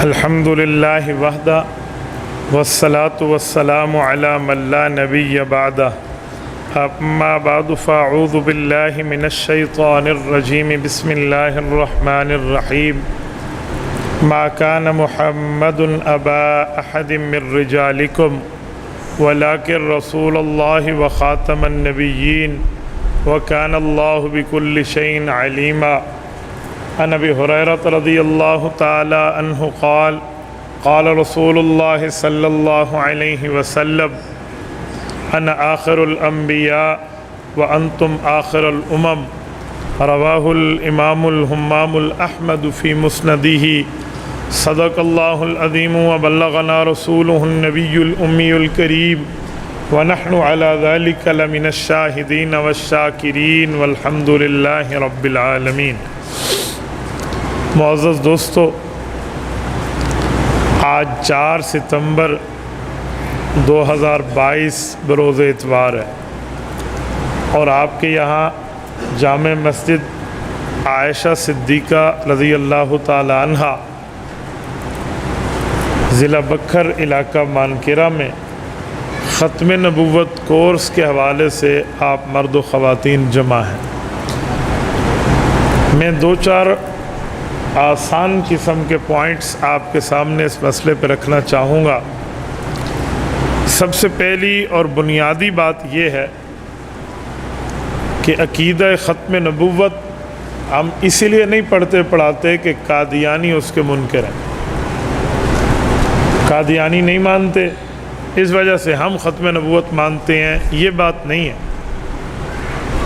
الحمد للہ وحدہ والصلاة والسلام علی من لا نبی بعدہ اما بعد فاعوذ باللہ من الشیطان الرجیم بسم اللہ الرحمن الرحیم ما کان محمد ابا احد من رجالکم ولکن رسول اللہ وخاتم النبیین وکان اللہ بکل شیء علیما عن ابی ہریرہ رضی اللہ تعالی عنہ قال قال رسول اللہ صلی اللہ علیہ وسلم انا آخر الانبیاء وانتم آخر الامم رواہ الامام الہمام الاحمد فی مسندہ صدق اللہ العظیم وبلغنا رسولہ النبی الامی الکریم ونحن علی ذلک لمن الشاہدین والشاکرین والحمد للہ رب العالمین۔ معزز دوستو، آج 4 ستمبر 2022 بروز اتوار ہے اور آپ کے یہاں جامع مسجد عائشہ صدیقہ رضی اللہ تعالی عنہا ضلع بکھر علاقہ مانکرہ میں ختم نبوت کورس کے حوالے سے آپ مرد و خواتین جمع ہیں۔ میں 2-4 آسان قسم کے پوائنٹس آپ کے سامنے اس مسئلے پہ رکھنا چاہوں گا۔ سب سے پہلی اور بنیادی بات یہ ہے کہ عقیدہ ختم نبوت ہم اسی لیے نہیں پڑھاتے کہ قادیانی اس کے منکر ہیں، قادیانی نہیں مانتے اس وجہ سے ہم ختم نبوت مانتے ہیں، یہ بات نہیں ہے۔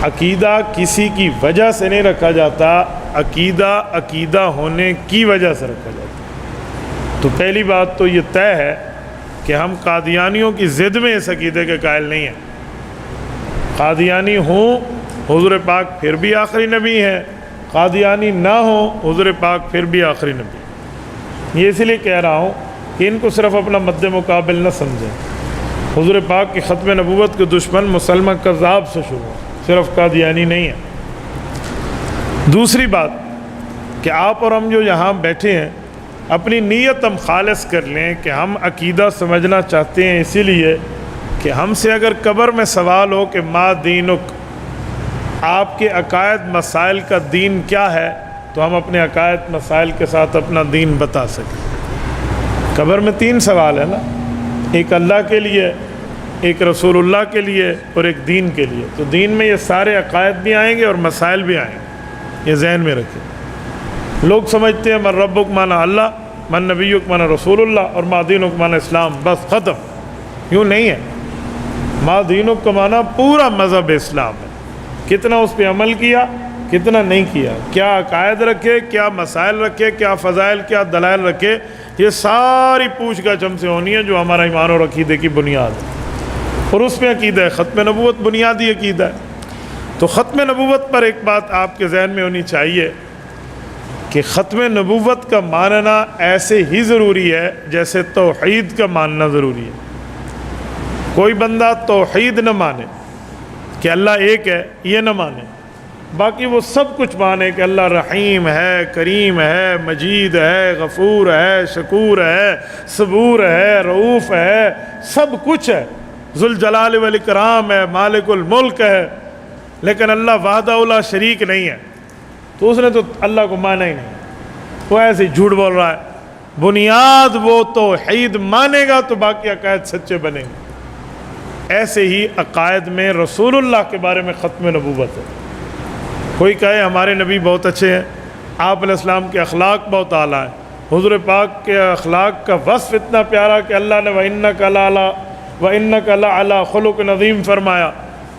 عقیدہ کسی کی وجہ سے نہیں رکھا جاتا، عقیدہ ہونے کی وجہ سے رکھا جاتا۔ تو پہلی بات تو یہ طے ہے کہ ہم قادیانیوں کی ضد میں اس عقیدے کے قائل نہیں ہیں۔ قادیانی ہوں حضور پاک پھر بھی آخری نبی ہیں، قادیانی نہ ہوں حضور پاک پھر بھی آخری نبی۔ یہ اس لیے کہہ رہا ہوں کہ ان کو صرف اپنا مد مقابل نہ سمجھیں۔ حضور پاک کی ختم نبوت کے دشمن مسلمہ کذاب سے شروع، صرف قادیانی نہیں ہے۔ دوسری بات کہ آپ اور ہم جو یہاں بیٹھے ہیں اپنی نیت ہم خالص کر لیں کہ ہم عقیدہ سمجھنا چاہتے ہیں، اسی لیے کہ ہم سے اگر قبر میں سوال ہو کہ ما دینک، آپ کے عقائد مسائل کا دین کیا ہے، تو ہم اپنے عقائد مسائل کے ساتھ اپنا دین بتا سکیں۔ قبر میں 3 سوال ہے نا، ایک اللہ کے لیے، ایک رسول اللہ کے لیے اور ایک دین کے لیے۔ تو دین میں یہ سارے عقائد بھی آئیں گے اور مسائل بھی آئیں گے، یہ ذہن میں رکھیں۔ لوگ سمجھتے ہیں من ربک مانا اللہ، من نبیک مانا رسول اللہ، اور ما دینک مانا اسلام، بس ختم۔ یوں نہیں ہے، ما دینک کا مانا پورا مذہب اسلام ہے، کتنا اس پہ عمل کیا، کتنا نہیں کیا، کیا عقائد رکھے، کیا مسائل رکھے، کیا فضائل، کیا دلائل رکھے، یہ ساری پوچھ گچھ ہم سے ہونی ہے جو ہمارا ایمان اور عقیدے کی بنیاد ہے، اور اس میں عقیدہ ہے ختم نبوت بنیادی عقیدہ ہے۔ تو ختم نبوت پر ایک بات آپ کے ذہن میں ہونی چاہیے کہ ختم نبوت کا ماننا ایسے ہی ضروری ہے جیسے توحید کا ماننا ضروری ہے۔ کوئی بندہ توحید نہ مانے کہ اللہ ایک ہے، یہ نہ مانے، باقی وہ سب کچھ مانے کہ اللہ رحیم ہے، کریم ہے، مجید ہے، غفور ہے، شکور ہے، صبور ہے، رؤوف ہے، سب کچھ ہے، ذوالجلال والاکرام ہے، مالک الملک ہے، لیکن اللہ وحدہ لا شریک نہیں ہے، تو اس نے تو اللہ کو مانا ہی نہیں، وہ ایسے ہی جھوٹ بول رہا ہے۔ بنیاد وہ توحید مانے گا تو باقی عقائد سچے بنیں گے۔ ایسے ہی عقائد میں رسول اللہ کے بارے میں ختم نبوت ہے۔ کوئی کہے ہمارے نبی بہت اچھے ہیں، آپ علیہ السلام کے اخلاق بہت اعلیٰ ہیں، حضور پاک کے اخلاق کا وصف اتنا پیارا کہ اللہ نے وَإِنَّكَ لَعَلَىٰ خُلُقٍ عَظِيمٍ فرمایا۔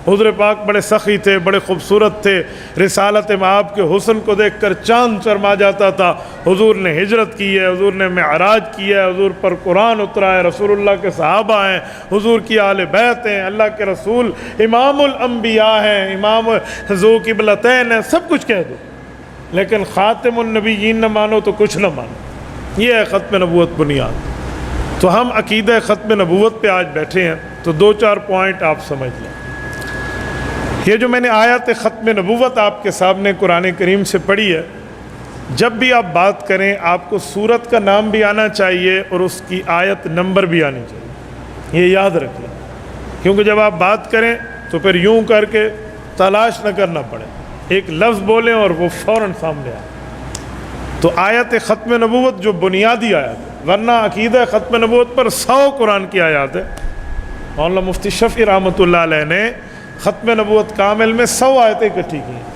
حضور پاک بڑے سخی تھے، بڑے خوبصورت تھے، رسالت مآب کے حسن کو دیکھ کر چاند شرما جاتا تھا۔ حضور نے ہجرت کی ہے، حضور نے معراج کیا ہے، حضور پر قرآن اترا ہے، رسول اللہ کے صحابہ ہیں، حضور کی آل بیت ہیں، اللہ کے رسول امام الانبیاء ہیں، امام ذو قبلتین ہیں، سب کچھ کہہ دو، لیکن خاتم النبیین نہ مانو تو کچھ نہ مانو۔ یہ ہے ختم نبوت بنیاد۔ تو ہم عقیدہ ختم نبوت پہ آج بیٹھے ہیں، تو 2-4 پوائنٹ آپ سمجھ لیں۔ یہ جو میں نے آیت ختم نبوت آپ کے سامنے قرآن کریم سے پڑھی ہے، جب بھی آپ بات کریں آپ کو سورت کا نام بھی آنا چاہیے اور اس کی آیت نمبر بھی آنی چاہیے، یہ یاد رکھیں، کیونکہ جب آپ بات کریں تو پھر یوں کر کے تلاش نہ کرنا پڑے، ایک لفظ بولیں اور وہ فوراً سامنے آئے۔ تو آیت ختم نبوت جو بنیادی آیت ہے، ورنہ عقیدہ ختم نبوت پر 100 قرآن کی آیات ہے۔ مولانا مفتی شفیع رحمۃ اللہ علیہ نے ختم نبوت کامل میں 100 آیتیں اکٹھی کی ہیں،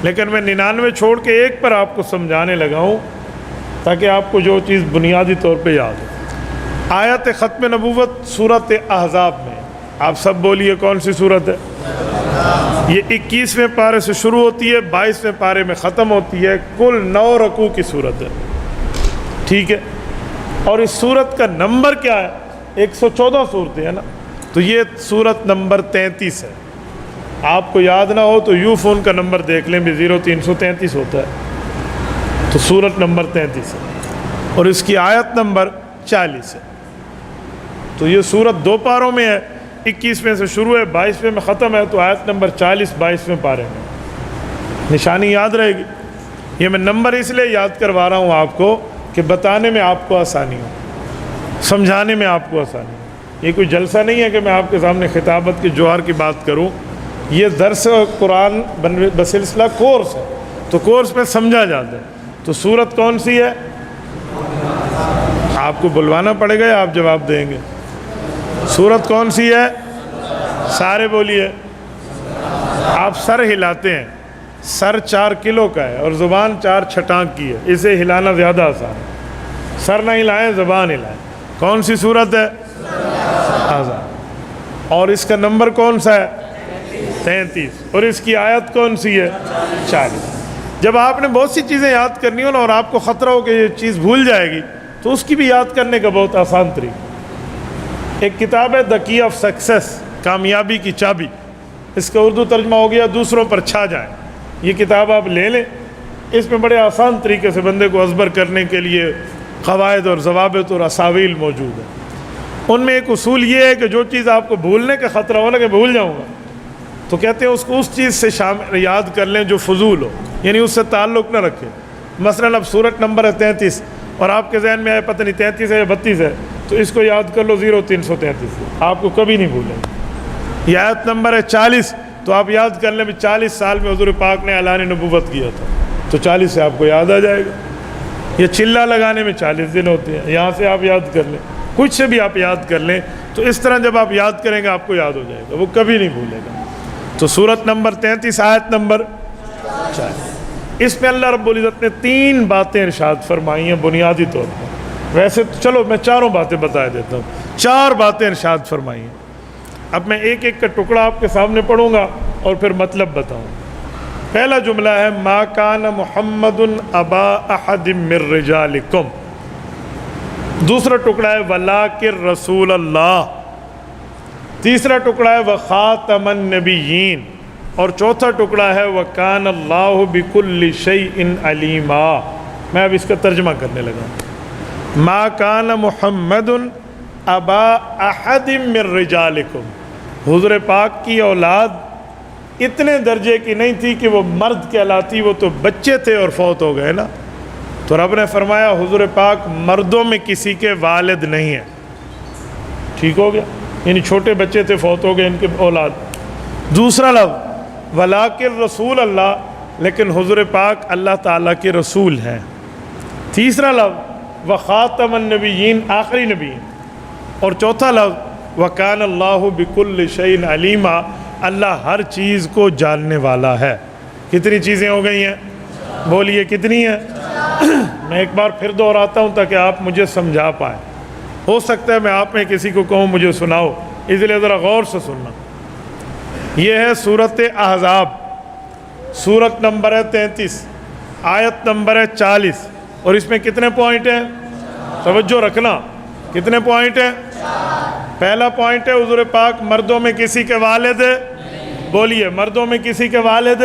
لیکن میں 99 چھوڑ کے ایک پر آپ کو سمجھانے لگا ہوں تاکہ آپ کو جو چیز بنیادی طور پہ یاد ہو۔ آیت ختم نبوت سورت احزاب میں، آپ سب بولیے کون سی سورت ہے؟ یہ 21ویں پارے سے شروع ہوتی ہے، 22ویں پارے میں ختم ہوتی ہے، کل 9 رکوع کی سورت ہے، ٹھیک ہے؟ اور اس سورت کا نمبر کیا ہے؟ 114 صورتیں ہیں نا، تو یہ سورت نمبر 33 ہے۔ آپ کو یاد نہ ہو تو یو فون کا نمبر دیکھ لیں بھی 0333 ہوتا ہے، تو سورت نمبر 33 ہے اور اس کی آیت نمبر 40 ہے۔ تو یہ سورت 2 پاروں میں ہے، 21ویں سے شروع ہے، 22ویں میں ختم ہے، تو آیت نمبر 40 22ویں پارے میں نشانی یاد رہے گی۔ یہ میں نمبر اس لیے یاد کروا رہا ہوں آپ کو کہ بتانے میں آپ کو آسانی ہو، سمجھانے میں آپ کو آسانی ہو۔ یہ کوئی جلسہ نہیں ہے کہ میں آپ کے سامنے خطابت کے جوہر کی بات کروں، یہ درس قرآن بسلسلہ کورس ہے، تو کورس میں سمجھا جاتا ہے۔ تو سورت کون سی ہے؟ آپ کو بلوانا پڑے گا یا آپ جواب دیں گے؟ سورت کون سی ہے؟ سارے بولیے۔ آپ سر ہلاتے ہیں، سر 4 کلو کا ہے اور زبان 4 چھٹانک کی ہے، اسے ہلانا زیادہ آسان ہے۔ سر نہ ہلائیں، زبان ہلائیں۔ کون سی سورت ہے؟ احزاب۔ اور اس کا نمبر کون سا ہے؟ 33۔ اور اس کی آیت کون سی ہے؟ 40۔ جب آپ نے بہت سی چیزیں یاد کرنی ہو نا اور آپ کو خطرہ ہو کہ یہ چیز بھول جائے گی، تو اس کی بھی یاد کرنے کا بہت آسان طریقہ۔ ایک کتاب ہے دی کی آف سکسیس، کامیابی کی چابی، اس کا اردو ترجمہ ہو گیا دوسروں پر چھا جائیں۔ یہ کتاب آپ لے لیں، اس میں بڑے آسان طریقے سے بندے کو ازبر کرنے کے لیے قواعد اور ضوابط اور اساویل موجود ہیں۔ ان میں ایک اصول یہ ہے کہ جو چیز آپ کو بھولنے کا خطرہ ہو نا کہ بھول جاؤں گا، تو کہتے ہیں اس کو اس چیز سے یاد کر لیں جو فضول ہو، یعنی اس سے تعلق نہ رکھے۔ مثلا اب سورت نمبر ہے 33 اور آپ کے ذہن میں آئے پتہ نہیں 33 ہے یا 32 ہے، تو اس کو یاد کر لو 0333، آپ کو کبھی نہیں بھولیں گے۔ یہ آیت نمبر ہے 40، تو آپ یاد کر لیں بھی 40 سال میں حضور پاک نے اعلان نبوت کیا تھا، تو 40 سے آپ کو یاد آ جائے گا۔ یہ چلہ لگانے میں 40 دن ہوتے ہیں، یہاں سے آپ یاد کر لیں، کچھ سے بھی آپ یاد کر لیں، تو اس طرح جب آپ یاد کریں گے آپ کو یاد ہو جائے گا، وہ کبھی نہیں بھولے گا۔ تو سورت نمبر 33 آیت نمبر 40، اس میں اللہ رب العزت نے 3 باتیں ارشاد فرمائی ہیں بنیادی طور پر۔ ویسے تو چلو میں 4 باتیں بتا دیتا ہوں، 4 باتیں ارشاد فرمائی ہیں۔ اب میں ایک ایک کا ٹکڑا آپ کے سامنے پڑھوں گا اور پھر مطلب بتاؤں۔ پہلا جملہ ہے ما کان محمد ابا احد من رجالکم، دوسرا ٹکڑا ہے ولکن رسول اللہ، تیسرا ٹکڑا ہے وخاتم النبیین، اور چوتھا ٹکڑا ہے وکان اللہ بکل شیء علیما۔ میں اب اس کا ترجمہ کرنے لگا۔ ما کان محمد ابا احد من رجالکم، حضور پاک کی اولاد اتنے درجے کی نہیں تھی کہ وہ مرد کہلاتی، وہ تو بچے تھے اور فوت ہو گئے نا، تو رب نے فرمایا حضور پاک مردوں میں کسی کے والد نہیں ہیں، ٹھیک ہو گیا، یعنی چھوٹے بچے تھے فوت ہو گئے ان کے اولاد۔ دوسرا لفظ ولیکن رسول اللہ، لیکن حضور پاک اللہ تعالیٰ کے رسول ہیں۔ تیسرا لفظ وخاتم النبیین، آخری نبی ہیں۔ اور چوتھا لفظ وکان اللہ بکل شیء علیما، اللہ ہر چیز کو جاننے والا ہے۔ کتنی چیزیں ہو گئی ہیں؟ بولیے کتنی ہیں؟ میں ایک بار پھر دہراتا ہوں تاکہ آپ مجھے سمجھا پائیں۔ ہو سکتا ہے میں آپ میں کسی کو کہوں مجھے سناؤ، اس لیے ذرا غور سے سننا۔ یہ ہے سورت احزاب، سورت نمبر ہے 33، آیت نمبر ہے 40، اور اس میں کتنے پوائنٹ ہیں؟ توجہ رکھنا، کتنے پوائنٹ ہیں؟ پہلا پوائنٹ ہے حضور پاک مردوں میں کسی کے والد، بولیے مردوں میں کسی کے والد۔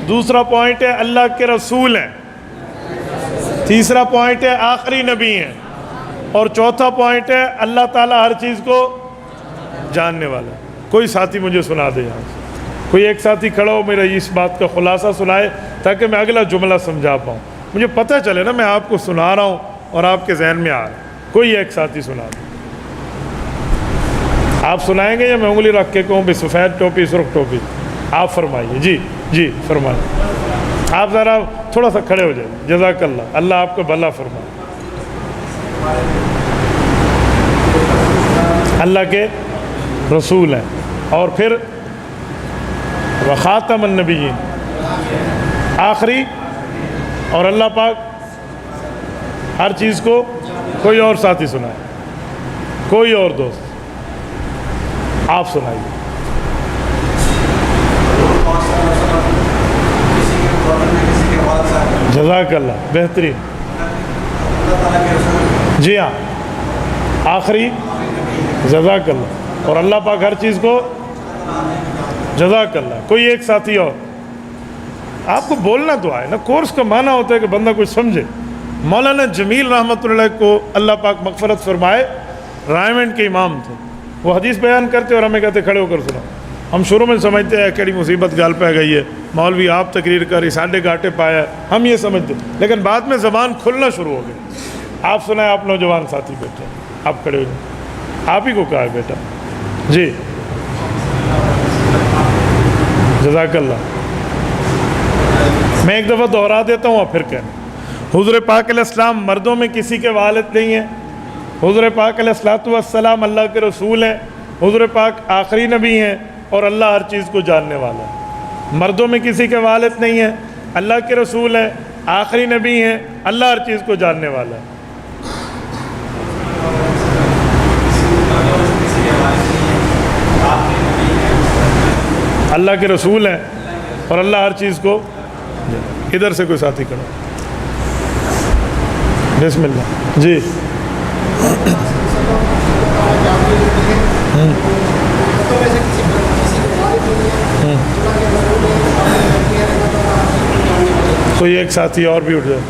دوسرا پوائنٹ ہے اللہ کے رسول ہیں۔ تیسرا پوائنٹ ہے آخری نبی ہیں۔ اور چوتھا پوائنٹ ہے اللہ تعالیٰ ہر چیز کو جاننے والا ہے۔ کوئی ساتھی مجھے سنا دے یہاں سے، کوئی ایک ساتھی کھڑا ہو میرا اس بات کا خلاصہ سنائے تاکہ میں اگلا جملہ سمجھا پاؤں۔ مجھے پتہ چلے نا میں آپ کو سنا رہا ہوں اور آپ کے ذہن میں آ رہا ہے. کوئی ایک ساتھی سنا دے. آپ سنائیں گے یا میں انگلی رکھ کے کہوں بھی سفید ٹوپی سرخ ٹوپی؟ آپ فرمائیے. جی جی فرمائیے. آپ ذرا تھوڑا سا کھڑے ہو جائیں. جزاک اللہ، اللہ آپ کو بھلا فرمائے. اللہ کے رسول ہیں اور پھر وخاتم النبیین، آخری، اور اللہ پاک ہر چیز کو. کوئی اور ساتھی سنائے، کوئی اور دوست آپ سنائیے. جزاک اللہ، بہترین. جی ہاں، آخری، جزاک اللہ، اور اللہ پاک ہر چیز کو. جزاک اللہ. کوئی ایک ساتھی اور. آپ کو بولنا تو آئے نا، کورس کا معنی ہوتا ہے کہ بندہ کچھ سمجھے. مولانا جمیل رحمۃ اللہ کو اللہ پاک مغفرت فرمائے، رائمنڈ کے امام تھے. وہ حدیث بیان کرتے اور ہمیں کہتے کھڑے ہو کر سنو. ہم شروع میں سمجھتے ہیں کیڑی مصیبت گال پہ گئی ہے، مولوی آپ تقریر کری ساڈے گاٹے پایا، ہم یہ سمجھتے. لیکن بعد میں زبان کھلنا شروع ہو گئی. آپ سنائیں. آپ نوجوان ساتھی بیٹھے، آپ کھڑے ہو جائیں. آپ ہی کو کہا ہے بیٹا. جی جزاک اللہ. میں ایک دفعہ دہرا دیتا ہوں اور پھر کہنا. حضور پاک علیہ السلام مردوں میں کسی کے والد نہیں ہیں. حضور پاک علیہ السلام اللہ کے رسول ہیں. حضور پاک آخری نبی ہیں اور اللہ ہر چیز کو جاننے والا ہے. مردوں میں کسی کے والد نہیں ہیں، اللہ کے رسول ہیں، آخری نبی ہیں، اللہ ہر چیز کو جاننے والا ہے. اللہ کے رسول ہیں اور اللہ ہر چیز کو. ادھر سے کوئی ساتھی کرو. بسم اللہ. جی کوئی ایک ساتھی اور بھی اٹھ جائے.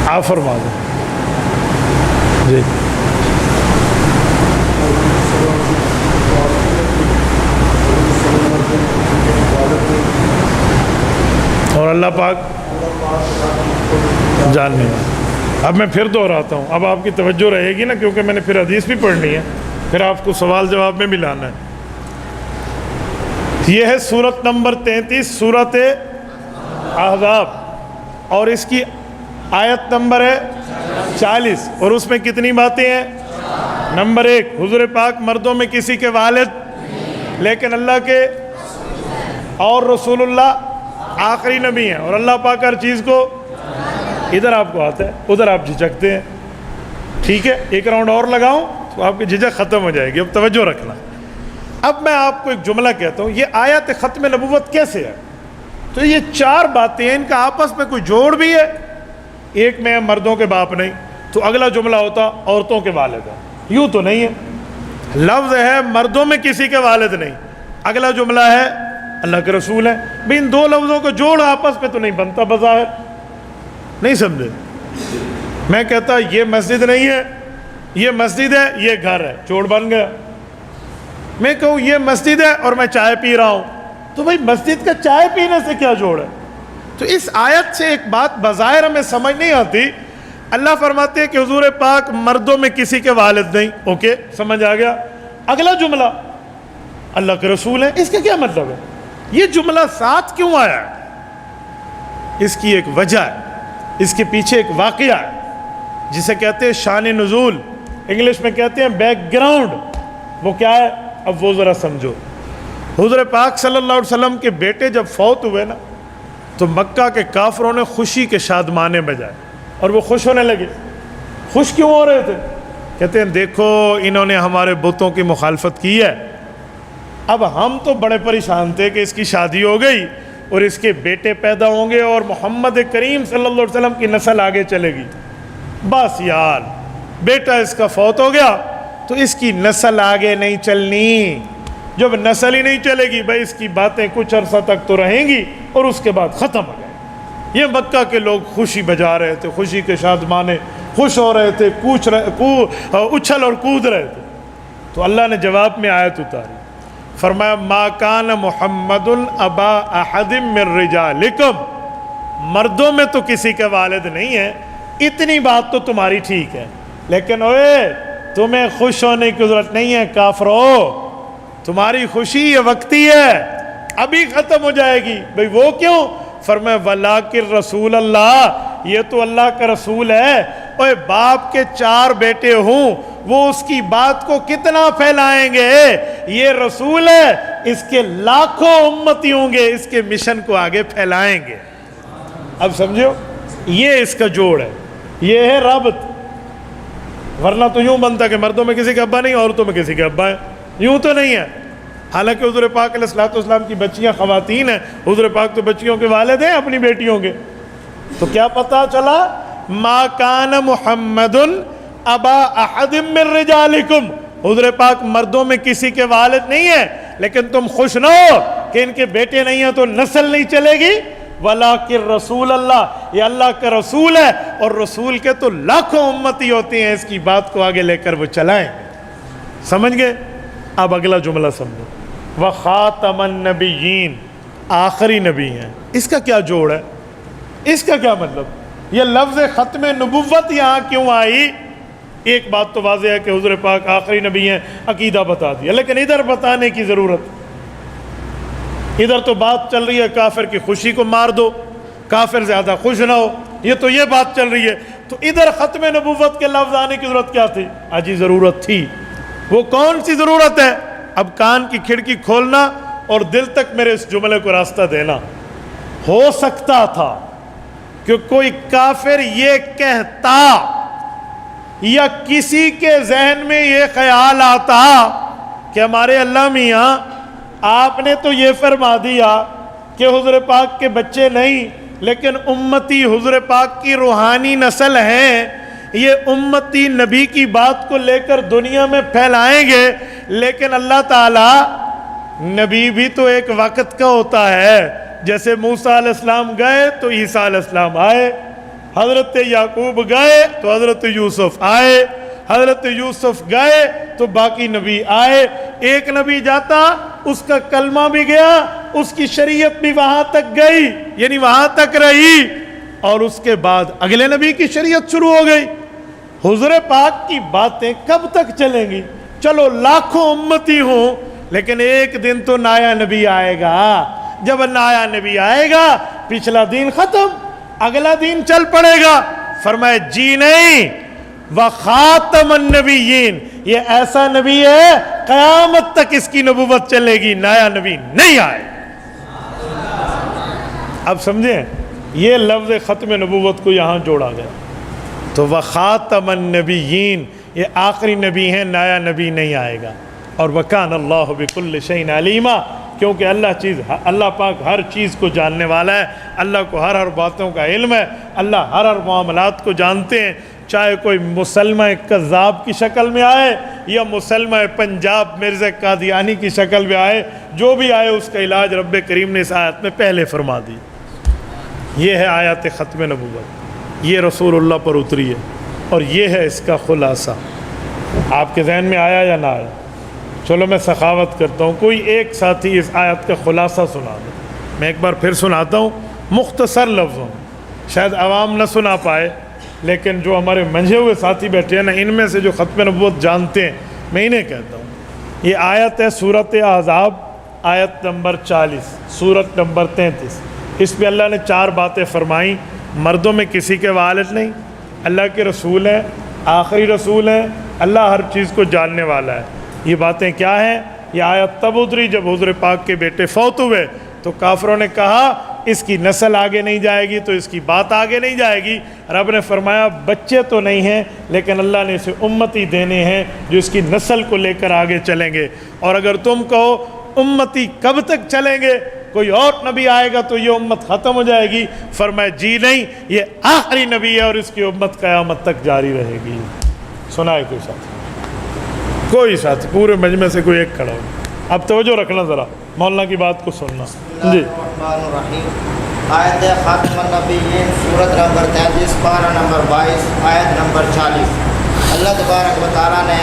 آپ فرما دیں. جی اور اللہ پاک جاننے والا. اب میں پھر دہراتا ہوں، اب آپ کی توجہ رہے گی نا، کیونکہ میں نے پھر حدیث بھی پڑھنی ہے، پھر آپ کو سوال جواب میں بھی لانا ہے. یہ ہے سورت نمبر 33، سورت احزاب، اور اس کی آیت نمبر ہے 40، اور اس میں کتنی باتیں ہیں؟ نمبر 1، حضور پاک مردوں میں کسی کے والد لیکن اللہ کے اور رسول اللہ آخری نبی ہیں، اور اللہ پاک ہر چیز کو. ادھر آپ کو آتا ہے، ادھر آپ جھجکتے ہیں. ٹھیک ہے، ایک راؤنڈ اور لگاؤں تو آپ کی جھجک ختم ہو جائے گی. اب توجہ رکھنا. اب میں آپ کو ایک جملہ کہتا ہوں، یہ آیت ختم نبوت کیسے ہے؟ تو یہ 4 باتیں، ان کا آپس میں کوئی جوڑ بھی ہے. ایک میں مردوں کے باپ نہیں، تو اگلا جملہ ہوتا عورتوں کے والد ہیں. یوں تو نہیں ہے. لفظ ہے مردوں میں کسی کے والد نہیں، اگلا جملہ ہے اللہ کے رسول ہیں. بھئی ان 2 لفظوں کو جوڑ آپس میں تو نہیں بنتا بظاہر. نہیں سمجھے؟ میں کہتا یہ مسجد نہیں ہے، یہ مسجد ہے، یہ گھر ہے، جوڑ بن گیا. میں کہوں یہ مسجد ہے اور میں چائے پی رہا ہوں، تو بھئی مسجد کا چائے پینے سے کیا جوڑ ہے؟ تو اس آیت سے ایک بات بظاہر ہمیں سمجھ نہیں آتی. اللہ فرماتے ہیں کہ حضور پاک مردوں میں کسی کے والد نہیں. اوکے، سمجھ آ گیا. اگلا جملہ اللہ کے رسول ہیں، اس کا کیا مطلب ہے؟ یہ جملہ ساتھ کیوں آیا ہے؟ اس کی ایک وجہ ہے، اس کے پیچھے ایک واقعہ ہے جسے کہتے ہیں شان نزول، انگلش میں کہتے ہیں بیک گراؤنڈ. وہ کیا ہے؟ اب وہ ذرا سمجھو. حضور پاک صلی اللہ علیہ وسلم کے بیٹے جب فوت ہوئے نا، تو مکہ کے کافروں نے خوشی کے شادمانے بجائے اور وہ خوش ہونے لگے. خوش کیوں ہو رہے تھے؟ کہتے ہیں دیکھو انہوں نے ہمارے بتوں کی مخالفت کی ہے. اب ہم تو بڑے پریشان تھے کہ اس کی شادی ہو گئی اور اس کے بیٹے پیدا ہوں گے اور محمد کریم صلی اللہ علیہ وسلم کی نسل آگے چلے گی. بس یار بیٹا اس کا فوت ہو گیا تو اس کی نسل آگے نہیں چلنی. جب نسل ہی نہیں چلے گی بھائی اس کی باتیں کچھ عرصہ تک تو رہیں گی اور اس کے بعد ختم ہو گئے. یہ مکہ کے لوگ خوشی بجا رہے تھے، خوشی کے شادمانے، خوش ہو رہے تھے، اچھل اور کود رہے تھے. تو اللہ نے جواب میں آیت اتاری، فرمایا ما کان محمد ابا احد من رجالکم مردوں میں تو کسی کے والد نہیں ہے، اتنی بات تو تمہاری ٹھیک ہے، لیکن اوے تمہیں خوش ہونے کی ضرورت نہیں ہے کافرو، تمہاری خوشی یہ وقتی ہے، ابھی ختم ہو جائے گی۔ بھئی وہ کیوں؟ فرمایا وَلَٰكِن رسول اللہ، یہ تو اللہ کا رسول ہے، اوے باپ کے 4 بیٹے ہوں وہ اس کی بات کو کتنا پھیلائیں گے، یہ رسول ہے، اس کے لاکھوں امتی ہوں گے، اس کے مشن کو آگے پھیلائیں گے۔ اب سمجھو، یہ اس کا جوڑ ہے، یہ ہے ربط۔ ورنہ تو یوں بنتا کہ مردوں میں کسی کے ابا نہیں، عورتوں میں کسی کے ابا ہیں، یوں تو نہیں ہے۔ حالانکہ حضور پاک علیہ الصلوۃ والسلام کی بچیاں خواتین ہیں، حضور پاک تو بچیوں کے والد ہیں اپنی بیٹیوں کے۔ تو کیا پتہ چلا؟ ما کان محمد ابا احد من رجالکم، حضور پاک مردوں میں کسی کے والد نہیں ہیں، لیکن تم خوش نہ ہو کہ ان کے بیٹے نہیں ہیں تو نسل نہیں چلے گی۔ وَلَٰكِن رسول اللہ، یہ اللہ کا رسول ہے، اور رسول کے تو لاکھوں امتی ہوتی ہیں، اس کی بات کو آگے لے کر وہ چلائیں۔ سمجھ گئے؟ اب اگلا جملہ سمجھو، وَخَاتَمَ النَّبِيِّينَ، آخری نبی ہیں۔ اس کا کیا جوڑ ہے؟ اس کا کیا مطلب؟ یہ لفظ ختم نبوت یہاں کیوں آئی؟ ایک بات تو واضح ہے کہ حضور پاک آخری نبی ہیں، عقیدہ بتا دیا، لیکن ادھر بتانے کی ضرورت، ادھر تو بات چل رہی ہے کافر کی خوشی کو مار دو، کافر زیادہ خوش نہ ہو، یہ تو یہ بات چل رہی ہے، تو ادھر ختم نبوت کے لفظ آنے کی ضرورت کیا تھی؟ آجی ضرورت تھی۔ وہ کون سی ضرورت ہے؟ اب کان کی کھڑکی کھولنا اور دل تک میرے اس جملے کو راستہ دینا۔ ہو سکتا تھا کہ کوئی کافر یہ کہتا یا کسی کے ذہن میں یہ خیال آتا کہ ہمارے اللہ میاں آپ نے تو یہ فرما دیا کہ حضور پاک کے بچے نہیں، لیکن امتی حضور پاک کی روحانی نسل ہیں، یہ امتی نبی کی بات کو لے کر دنیا میں پھیلائیں گے، لیکن اللہ تعالیٰ، نبی بھی تو ایک وقت کا ہوتا ہے، جیسے موسیٰ علیہ السلام گئے تو عیسیٰ علیہ السلام آئے، حضرت یعقوب گئے تو حضرت یوسف آئے، حضرت یوسف گئے تو باقی نبی آئے، ایک نبی جاتا اس کا کلمہ بھی گیا، اس کی شریعت بھی وہاں تک گئی، یعنی وہاں تک رہی، اور اس کے بعد اگلے نبی کی شریعت شروع ہو گئی۔ حضور پاک کی باتیں کب تک چلیں گی؟ چلو لاکھوں امتی ہوں، لیکن ایک دن تو نیا نبی آئے گا، جب نیا نبی آئے گا پچھلا دین ختم، اگلا دین چل پڑے گا۔ فرمائے جی نہیں، وَخَاتَمَ النَّبِيِّينَ، یہ ایسا نبی ہے قیامت تک اس کی نبوت چلے گی، نیا نبی نہیں آئے۔ اب سمجھیں، یہ لفظ ختم نبوت کو یہاں جوڑا گیا، تو وَخَاتَمَ النَّبِيِّينَ، یہ آخری نبی ہیں، نیا نبی نہیں آئے گا۔ اور وَكَانَ اللَّهُ بِكُلِّ شَيْءٍ عَلِيمًا، کیونکہ اللہ پاک ہر چیز کو جاننے والا ہے، اللہ کو ہر باتوں کا علم ہے، اللہ ہر معاملات کو جانتے ہیں، چاہے کوئی مسلمہ کذاب کی شکل میں آئے یا مسلمہ پنجاب مرزا قادیانی کی شکل میں آئے، جو بھی آئے اس کا علاج رب کریم نے اس آیت میں پہلے فرما دی۔ یہ ہے آیات ختم نبوت، یہ رسول اللہ پر اتری ہے، اور یہ ہے اس کا خلاصہ۔ آپ کے ذہن میں آیا یا نہ آیا؟ چلو میں سخاوت کرتا ہوں، کوئی ایک ساتھی اس آیت کا خلاصہ سنا دے۔ میں ایک بار پھر سناتا ہوں مختصر لفظوں میں، شاید عوام نہ سنا پائے، لیکن جو ہمارے منجھے ہوئے ساتھی بیٹھے ہیں نا، ان میں سے جو ختم نبوت جانتے ہیں، میں انہیں کہتا ہوں۔ یہ آیت ہے سورۃ احزاب، آیت نمبر 40، سورت نمبر 33۔ اس پہ اللہ نے 4 باتیں فرمائیں۔ مردوں میں کسی کے والد نہیں، اللہ کے رسول ہیں، آخری رسول ہیں، اللہ ہر چیز کو جاننے والا ہے۔ یہ باتیں کیا ہیں؟ یہ آیت تب اتری جب حضور پاک کے بیٹے فوت ہوئے، تو کافروں نے کہا اس کی نسل آگے نہیں جائے گی، تو اس کی بات آگے نہیں جائے گی۔ رب نے فرمایا بچے تو نہیں ہیں، لیکن اللہ نے اسے امتی دینے ہیں جو اس کی نسل کو لے کر آگے چلیں گے۔ اور اگر تم کہو امتی کب تک چلیں گے، کوئی اور نبی آئے گا تو یہ امت ختم ہو جائے گی، فرمایا جی نہیں، یہ آخری نبی ہے اور اس کی امت قیامت تک جاری رہے گی۔ سنائے کوئی ساتھی، کوئی ساتھی، پورے مجمع سے کوئی ایک کھڑا ہو۔ اب توجہ رکھنا ذرا، مولانا کی بات کو سننا جی۔ آیت خاتم النبیین، سورت نمبر 33، پارہ نمبر 22، آیت نمبر 40۔ اللہ تبارک و تعالیٰ نے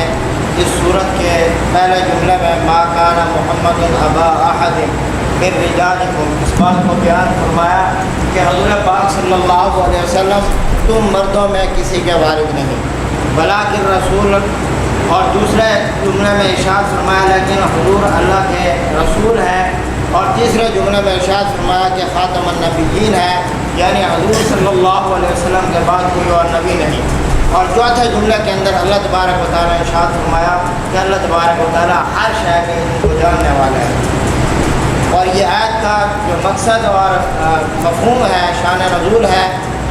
اس سورت کے پہلے جملے میں ما کان محمد ابا احد من رجالکم، اس بات کو بیان فرمایا کہ حضور پاک صلی اللہ علیہ وسلم تم مردوں میں کسی کے وارث نہیں، بلاکن رسول، اور دوسرے جملے میں ارشاد فرمایا لیکن حضور اللہ کے رسول ہیں، اور تیسرے جملے میں ارشاد فرمایا کہ خاتم النبیین ہے، یعنی حضور صلی اللہ علیہ وسلم کے بعد کوئی اور نبی نہیں۔ اور چوتھے جملے کے اندر اللہ تبارک و تعالیٰ نے ارشاد فرمایا کہ اللہ تبارک و تعالیٰ ہر شے کے علم کو جاننے والا ہے۔ اور یہ آیت کا جو مقصد اور مفہوم ہے، شان نزول ہے،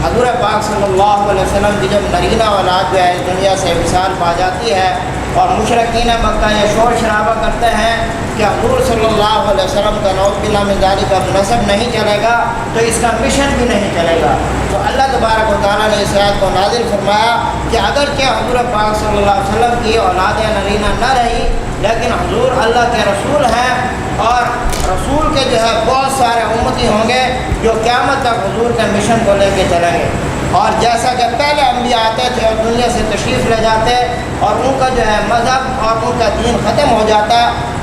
حضور پاک صلی اللہ علیہ وسلم کی جب نرینہ اولاد جو ہے اس دنیا سے وصال پا جاتی ہے اور مشرکین مکہ یہ شور شرابہ کرتے ہیں کہ حضور صلی اللہ علیہ وسلم کا نعوذ باللہ من ذالک اب نسب نہیں چلے گا تو اس کا مشن بھی نہیں چلے گا، تو اللہ تبارک و تعالیٰ نے اس آیت کو نازل فرمایا کہ اگرچہ حضور پاک صلی اللہ علیہ وسلم کی اولاد نرینہ نہ رہی لیکن حضور اللہ کے رسول ہیں، اور رسول کے جو ہے بہت سارے امتی ہوں گے جو قیامت تک حضور کے مشن کو لے کے چلیں گے، اور جیسا کہ پہلے انبیاء آتے تھے اور دنیا سے تشریف لے جاتے اور ان کا جو ہے مذہب اور ان کا دین ختم ہو جاتا،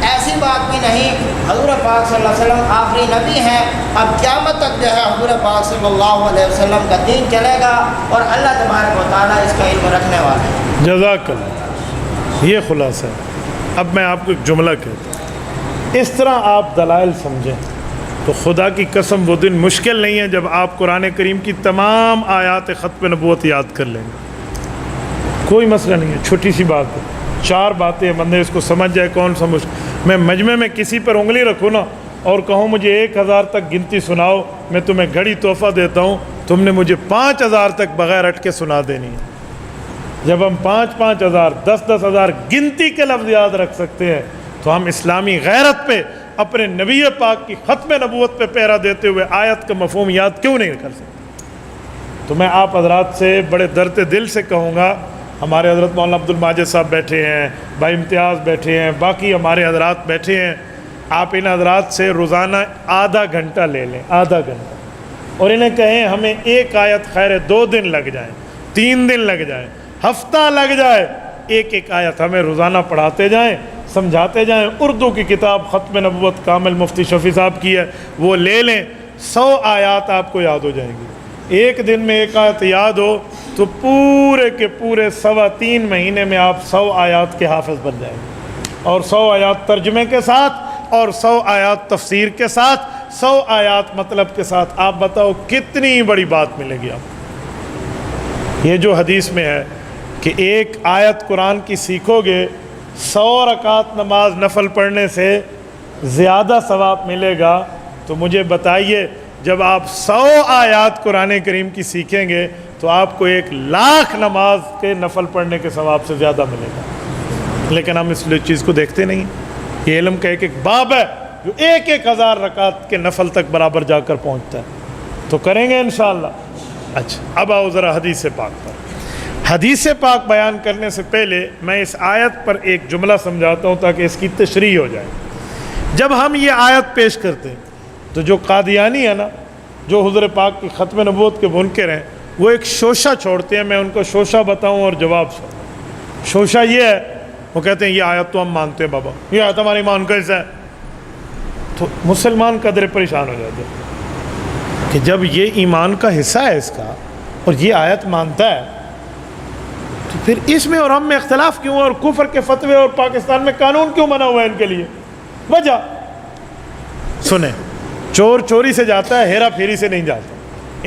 ایسی بات بھی نہیں، حضور پاک صلی اللہ علیہ وسلم آخری نبی ہیں، اب قیامت تک جو ہے حضور پاک صلی اللہ علیہ وسلم کا دین چلے گا اور اللہ تبارک و تعالیٰ اس کا علم رکھنے والے ہیں۔ جزاک اللہ، یہ خلاصہ ہے۔ اب میں آپ کو ایک جملہ کہتا ہوں، اس طرح آپ دلائل سمجھیں تو خدا کی قسم وہ دن مشکل نہیں ہے جب آپ قرآن کریم کی تمام آیات ختم نبوت یاد کر لیں گے، کوئی مسئلہ نہیں ہے، چھوٹی سی بات ہے، 4 باتیں بندے اس کو سمجھ جائے کون سا مشکل۔ میں مجمع میں کسی پر انگلی رکھوں نا اور کہوں مجھے 1000 تک گنتی سناؤ، میں تمہیں گھڑی تحفہ دیتا ہوں، تم نے مجھے 5000 تک بغیر اٹکے سنا دینی ہے۔ جب ہم 5,000 10,000 گنتی کے لفظ یاد رکھ سکتے ہیں تو ہم اسلامی غیرت پہ اپنے نبی پاک کی ختم نبوت پہ پیرا دیتے ہوئے آیت کا مفہوم یاد کیوں نہیں کر سکتے؟ تو میں آپ حضرات سے بڑے درد دل سے کہوں گا، ہمارے حضرت مولانا عبد الماجد صاحب بیٹھے ہیں، بھائی امتیاز بیٹھے ہیں، باقی ہمارے حضرات بیٹھے ہیں، آپ ان حضرات سے روزانہ آدھا گھنٹہ لے لیں، آدھا گھنٹہ، اور انہیں کہیں ہمیں ایک آیت خیر 2 دن لگ جائیں، 3 دن لگ جائیں، ہفتہ لگ جائے، ایک آیت ہمیں روزانہ پڑھاتے جائیں، سمجھاتے جائیں۔ اردو کی کتاب ختم نبوت کامل مفتی شفیع صاحب کی ہے، وہ لے لیں، 100 آیات آپ کو یاد ہو جائیں گی۔ ایک دن میں ایک آیت یاد ہو تو پورے کے پورے 3.25 مہینے میں آپ 100 آیات کے حافظ بن جائیں گے، اور 100 آیات ترجمے کے ساتھ اور 100 آیات تفسیر کے ساتھ، 100 آیات مطلب کے ساتھ۔ آپ بتاؤ کتنی بڑی بات ملے گی آپ کو۔ یہ جو حدیث میں ہے کہ ایک آیت قرآن کی سیکھو گے 100 رکعت نماز نفل پڑھنے سے زیادہ ثواب ملے گا، تو مجھے بتائیے جب آپ 100 آیات قرآن کریم کی سیکھیں گے تو آپ کو 1,00,000 نماز کے نفل پڑھنے کے ثواب سے زیادہ ملے گا۔ لیکن ہم اس چیز کو دیکھتے نہیں۔ یہ علم کا ایک باب ہے جو 1,000 رکعت کے نفل تک برابر جا کر پہنچتا ہے، تو کریں گے انشاءاللہ۔ اچھا، اب آؤ ذرا حدیث پاک پر۔ حدیث پاک بیان کرنے سے پہلے میں اس آیت پر ایک جملہ سمجھاتا ہوں تاکہ اس کی تشریح ہو جائے۔ جب ہم یہ آیت پیش کرتے ہیں تو جو قادیانی ہے نا، جو حضور پاک کی ختم نبوت کے منکر ہیں، وہ ایک شوشہ چھوڑتے ہیں، میں ان کو شوشہ بتاؤں اور جواب سنوں۔ شوشہ یہ ہے، وہ کہتے ہیں یہ آیت تو ہم مانتے ہیں بابا، یہ آیت ہماری ایمان کیسا ہے؟ تو مسلمان قدرے پریشان ہو جاتے ہیں کہ جب یہ ایمان کا حصہ ہے اس کا اور یہ آیت مانتا ہے تو پھر اس میں اور ہم میں اختلاف کیوں ہے، اور کفر کے فتوے اور پاکستان میں قانون کیوں بنا ہوا ہے ان کے لیے؟ وجہ سنیں، چور چوری سے جاتا ہے، ہیرا پھیری سے نہیں جاتا۔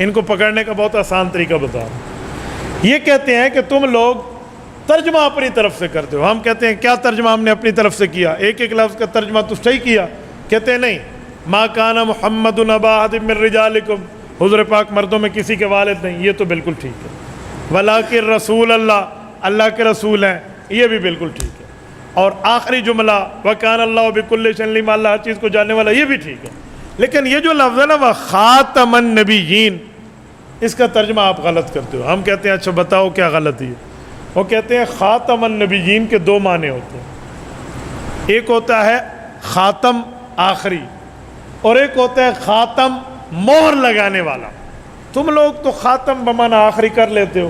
ان کو پکڑنے کا بہت آسان طریقہ بتاؤ۔ یہ کہتے ہیں کہ تم لوگ ترجمہ اپنی طرف سے کرتے ہو۔ ہم کہتے ہیں کیا ترجمہ ہم نے اپنی طرف سے کیا؟ ایک لفظ کا ترجمہ تو صحیح کیا۔ کہتے ہیں نہیں، ما کان محمد ابا احد من رجالکم، حضور پاک مردوں میں کسی کے والد نہیں، یہ تو بالکل ٹھیک ہے۔ ولیکن رسول اللہ، اللہ کے رسول ہیں، یہ بھی بالکل ٹھیک ہے۔ اور آخری جملہ وکان اللہ بکل شیء علیم، اللہ ہر چیز کو جاننے والا، یہ بھی ٹھیک ہے۔ لیکن یہ جو لفظ ہے نا وخاتم النبیین، اس کا ترجمہ آپ غلط کرتے ہو۔ ہم کہتے ہیں اچھا بتاؤ کیا غلطی ہے؟ وہ کہتے ہیں خاتم النبیین کے 2 معنی ہوتے ہیں، ایک ہوتا ہے خاتم آخری، اور ایک ہوتا ہے خاتم مہر لگانے والا۔ تم لوگ تو خاتم بمعنی آخری کر لیتے ہو،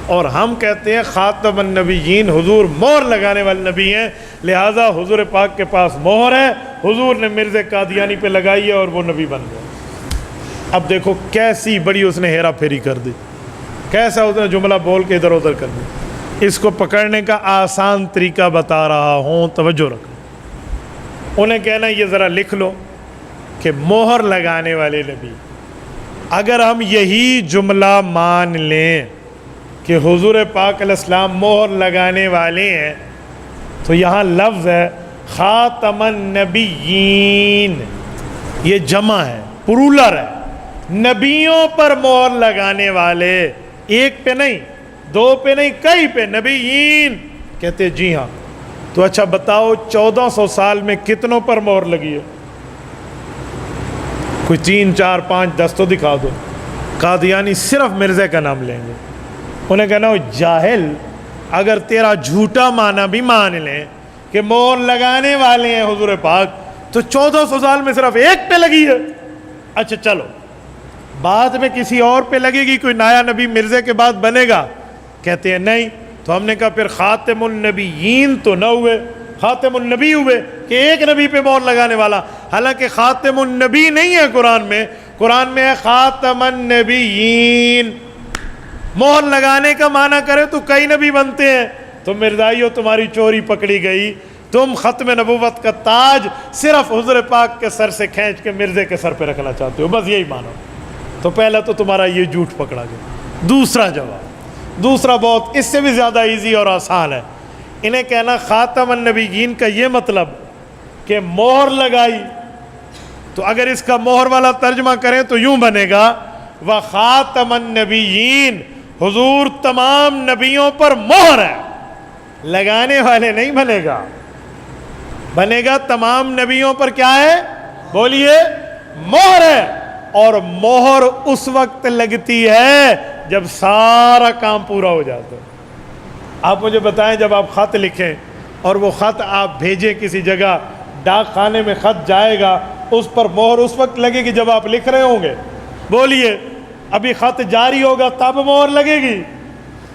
اور ہم کہتے ہیں خاتم النبیین، حضور مہر لگانے والے نبی ہیں۔ لہٰذا حضور پاک کے پاس مہر ہے، حضور نے مرزا قادیانی پہ لگائی ہے اور وہ نبی بن گیا۔ اب دیکھو کیسی بڑی اس نے ہیرا پھیری کر دی، کیسا اس نے جملہ بول کے ادھر ادھر کر دی۔ اس کو پکڑنے کا آسان طریقہ بتا رہا ہوں، توجہ رکھو۔ انہیں کہنا یہ ذرا لکھ لو کہ مہر لگانے والے نبی۔ اگر ہم یہی جملہ مان لیں کہ حضور پاک علیہ السلام مہر لگانے والے ہیں، تو یہاں لفظ ہے خاتم النبیین، یہ جمع ہے، پرولر ہے، نبیوں پر مہر لگانے والے، ایک پہ نہیں، دو پہ نہیں، کئی پہ، نبیین کہتے جی ہاں۔ تو اچھا بتاؤ 1400 سال میں کتنوں پر مہر لگی ہے؟ کوئی 3 4 5 10 تو دکھا دو۔ قادیانی صرف مرزا کا نام لیں گے، انہیں کہنا وہ جاہل، اگر تیرا جھوٹا معنی بھی مان لیں کہ مہر لگانے والے ہیں حضور پاک، تو 1400 سال میں صرف ایک پہ لگی ہے۔ اچھا چلو بعد میں کسی اور پہ لگے گی، کوئی نیا نبی مرزا کے بعد بنے گا؟ کہتے ہیں نہیں۔ تو ہم نے کہا پھر خاتم النبیین تو نہ ہوئے، خاتم النبی ہوئے کہ ایک نبی پہ مہر لگانے والا، حالانکہ خاتم النبی نہیں ہے قرآن میں، قرآن میں ہے خاتم النبیین۔ مہر لگانے کا معنی کرے تو کئی نبی بنتے ہیں۔ تو مرزائیو تمہاری چوری پکڑی گئی، تم ختم نبوت کا تاج صرف حضور پاک کے سر سے کھینچ کے مرزے کے سر پہ رکھنا چاہتے ہو، بس یہی مانو۔ تو پہلا تو تمہارا یہ جھوٹ پکڑا گیا۔ دوسرا جواب، دوسرا بہت اس سے بھی زیادہ ایزی اور آسان ہے۔ انہیں کہنا خاتم النبیین کا یہ مطلب کہ مہر لگائی، تو اگر اس کا مہر والا ترجمہ کریں تو یوں بنے گا وَخَاتَمَ النَّبِيِّينَ، حضور تمام نبیوں پر مہر ہے، لگانے والے نہیں بنے گا، بنے گا تمام نبیوں پر کیا ہے؟ بولیے مہر ہے۔ اور مہر اس وقت لگتی ہے جب سارا کام پورا ہو جاتا ہے۔ آپ مجھے بتائیں جب آپ خط لکھیں اور وہ خط آپ بھیجیں کسی جگہ، ڈاک خانے میں خط جائے گا، اس پر مہر اس وقت لگے گی جب آپ لکھ رہے ہوں گے؟ بولیے ابھی خط جاری ہوگا تب مہر لگے گی؟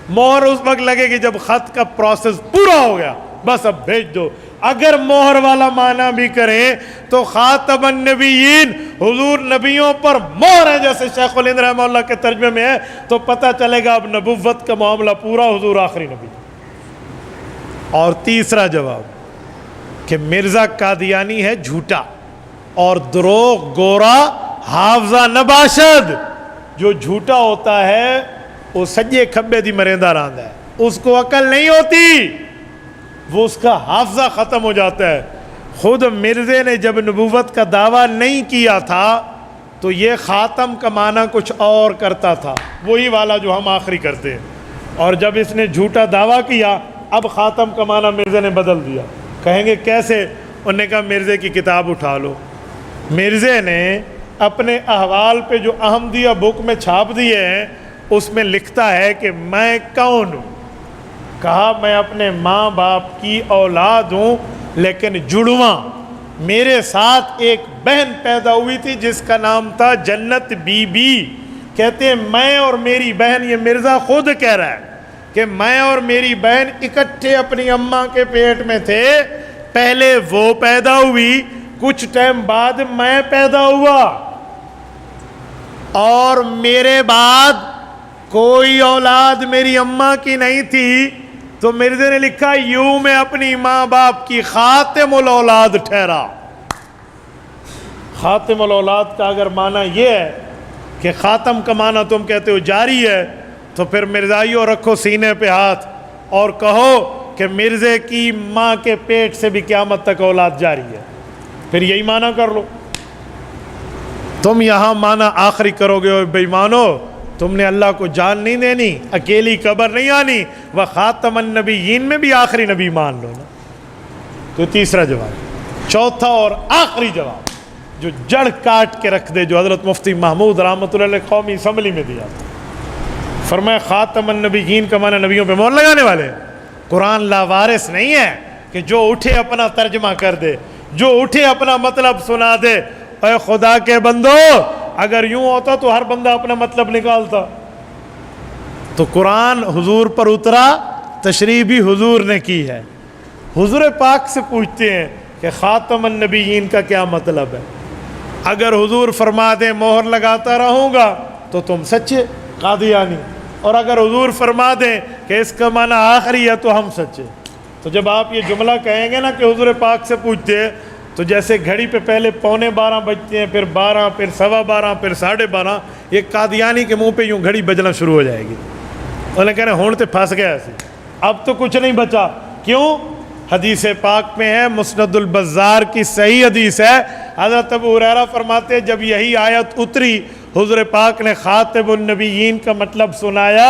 مہر اس وقت لگے گی جب خط کا پروسیس پورا ہو گیا، بس اب بھیج دو۔ اگر مہر والا معنی بھی کریں تو خاتم النبیین، حضور نبیوں پر مہر ہے، جیسے شیخ الہند رحمہ اللہ کے ترجمے میں ہے، تو پتہ چلے گا اب نبوت کا معاملہ پورا، حضور آخری نبی۔ اور تیسرا جواب کہ مرزا قادیانی ہے جھوٹا اور دروغ گورا حافظہ نباشد۔ جو جھوٹا ہوتا ہے وہ سجے کھبے دی مرندہ راندہ ہے، اس کو عقل نہیں ہوتی، وہ اس کا حافظہ ختم ہو جاتا ہے۔ خود مرزے نے جب نبوت کا دعویٰ نہیں کیا تھا تو یہ خاتم کا معنی کچھ اور کرتا تھا، وہی والا جو ہم آخری کرتے ہیں، اور جب اس نے جھوٹا دعویٰ کیا اب خاتم کا معنی مرزے نے بدل دیا۔ کہیں گے کیسے؟ انہوں نے کہا مرزے کی کتاب اٹھا لو، مرزے نے اپنے احوال پہ جو احمدیہ بک میں چھاپ دیے ہیں اس میں لکھتا ہے کہ میں کون ہوں۔ کہا میں اپنے ماں باپ کی اولاد ہوں لیکن جڑواں، میرے ساتھ ایک بہن پیدا ہوئی تھی جس کا نام تھا جنت بی بی۔ کہتے ہیں میں اور میری بہن، یہ مرزا خود کہہ رہا ہے کہ میں اور میری بہن اکٹھے اپنی اماں کے پیٹ میں تھے، پہلے وہ پیدا ہوئی، کچھ ٹائم بعد میں پیدا ہوا، اور میرے بعد کوئی اولاد میری اماں کی نہیں تھی۔ تو مرزا نے لکھا یوں میں اپنی ماں باپ کی خاتم الاولاد ٹھہرا۔ خاتم الاولاد کا اگر معنی یہ ہے کہ خاتم کا معنی تم کہتے ہو جاری ہے، تو پھر مرزائیوں رکھو سینے پہ ہاتھ اور کہو کہ مرزے کی ماں کے پیٹ سے بھی قیامت تک اولاد جاری ہے، پھر یہی معنی کر لو۔ تم یہاں معنی آخری کرو گے اور بے ایمانو، تم نے اللہ کو جان نہیں دینی، اکیلی قبر نہیں آنی، وخاتم النبیین میں بھی آخری نبی مان لو نا۔ تو تیسرا جواب۔ چوتھا اور آخری جواب جو جڑ کاٹ کے رکھ دے، جو حضرت مفتی محمود رحمۃ اللہ علیہ قومی اسمبلی میں دیا تھا، فرمایا خاتم النبیین کا معنی نبیوں پہ مہر لگانے والے۔ قرآن لاوارث نہیں ہے کہ جو اٹھے اپنا ترجمہ کر دے، جو اٹھے اپنا مطلب سنا دے۔ اے خدا کے بندو، اگر یوں ہوتا تو ہر بندہ اپنا مطلب نکالتا۔ تو قرآن حضور پر اترا، تشریح بھی حضور نے کی ہے، حضور پاک سے پوچھتے ہیں کہ خاتم النبیین کا کیا مطلب ہے؟ اگر حضور فرما دیں مہر لگاتا رہوں گا تو تم سچے قادیانی، اور اگر حضور فرما دیں کہ اس کا معنی آخری ہے تو ہم سچے۔ تو جب آپ یہ جملہ کہیں گے نا کہ حضور پاک سے پوچھتے ہیں، تو جیسے گھڑی پہ پہلے 11:45 بجتے ہیں، پھر 12، پھر 12:15، پھر 12:30، یہ قادیانی کے منہ پہ یوں گھڑی بجنا شروع ہو جائے گی۔ انہوں نے کہنا ہون تے پھنس گیا ایسے، اب تو کچھ نہیں بچا۔ کیوں؟ حدیث پاک میں ہے، مسند البزار کی صحیح حدیث ہے، حضرت ابو ہریرہ فرماتے ہیں جب یہی آیت اتری، حضور پاک نے خاتم النبیین کا مطلب سنایا،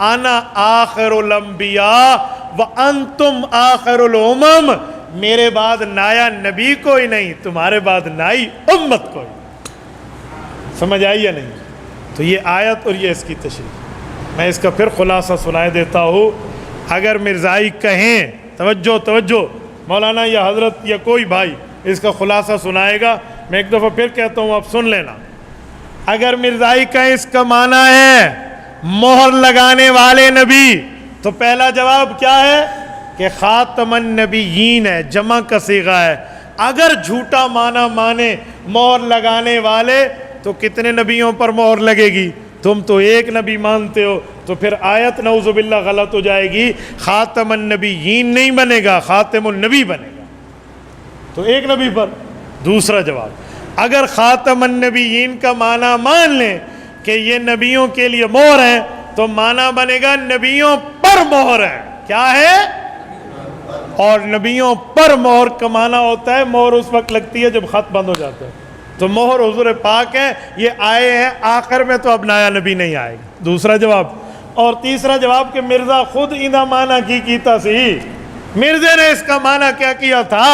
انا آخر الانبیاء وانتم آخر الامم، میرے بعد نایا نبی کوئی نہیں، تمہارے بعد نائی امت کوئی۔ سمجھ آئی یا نہیں؟ تو یہ آیت اور یہ اس کی تشریح، میں اس کا پھر خلاصہ سنائے دیتا ہوں۔ اگر مرزائی کہیں، توجہ مولانا یا حضرت یا کوئی بھائی اس کا خلاصہ سنائے گا، میں ایک دفعہ پھر کہتا ہوں، آپ سن لینا۔ اگر مرزائی کہیں اس کا معنی ہے مہر لگانے والے نبی، تو پہلا جواب کیا ہے کہ خاتم النبیین ہے، جمع کا صیغہ ہے۔ اگر جھوٹا معنی مانے مہر لگانے والے، تو کتنے نبیوں پر مہر لگے گی؟ تم تو ایک نبی مانتے ہو، تو پھر آیت نعوذ باللہ غلط ہو جائے گی، خاتم النبیین نہیں بنے گا، خاتم النبی بنے گا، تو ایک نبی پر۔ دوسرا جواب، اگر خاتم النبیین کا معنی مان لیں کہ یہ نبیوں کے لیے مہر ہے، تو معنی بنے گا نبیوں پر مہر ہے۔ کیا ہے؟ اور نبیوں پر مہر کا معنی ہوتا ہے، مہر اس وقت لگتی ہے جب خط بند ہو جاتا ہے، تو مہر حضور پاک ہے، یہ آئے ہیں آخر میں، تو اب نیا نبی نہیں آئے گا۔ دوسرا جواب۔ اور تیسرا جواب کہ مرزا خود اندہ معنی کی کیتا سی، مرزے نے اس کا معنی کیا کیا تھا؟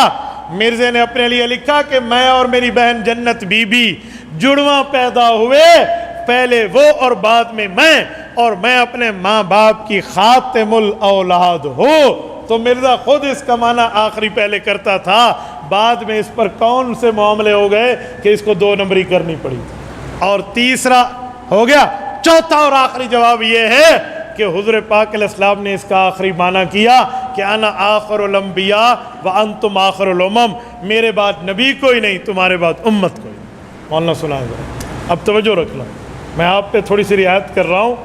مرزے نے اپنے لیے لکھا کہ میں اور میری بہن جنت بی بی جڑواں پیدا ہوئے، پہلے وہ اور بعد میں میں، اور میں اپنے ماں باپ کی خاتم الاولاد ہوں۔ تو مرزا خود اس کا معنی آخری پہلے کرتا تھا، بعد میں اس پر کون سے معاملے ہو گئے کہ اس کو 2 نمبری کرنی پڑی۔ اور تیسرا ہو گیا۔ چوتھا اور آخری جواب یہ ہے کہ حضور پاک علیہ السلام نے اس کا آخری معنی کیا کہ انا آخر الانبیاء وانتم آخر الامم، میرے بعد نبی کوئی نہیں، تمہارے بعد امت کوئی۔ مولانا سنائے ذرا، اب توجہ رکھنا، میں آپ پہ تھوڑی سی رعایت کر رہا ہوں،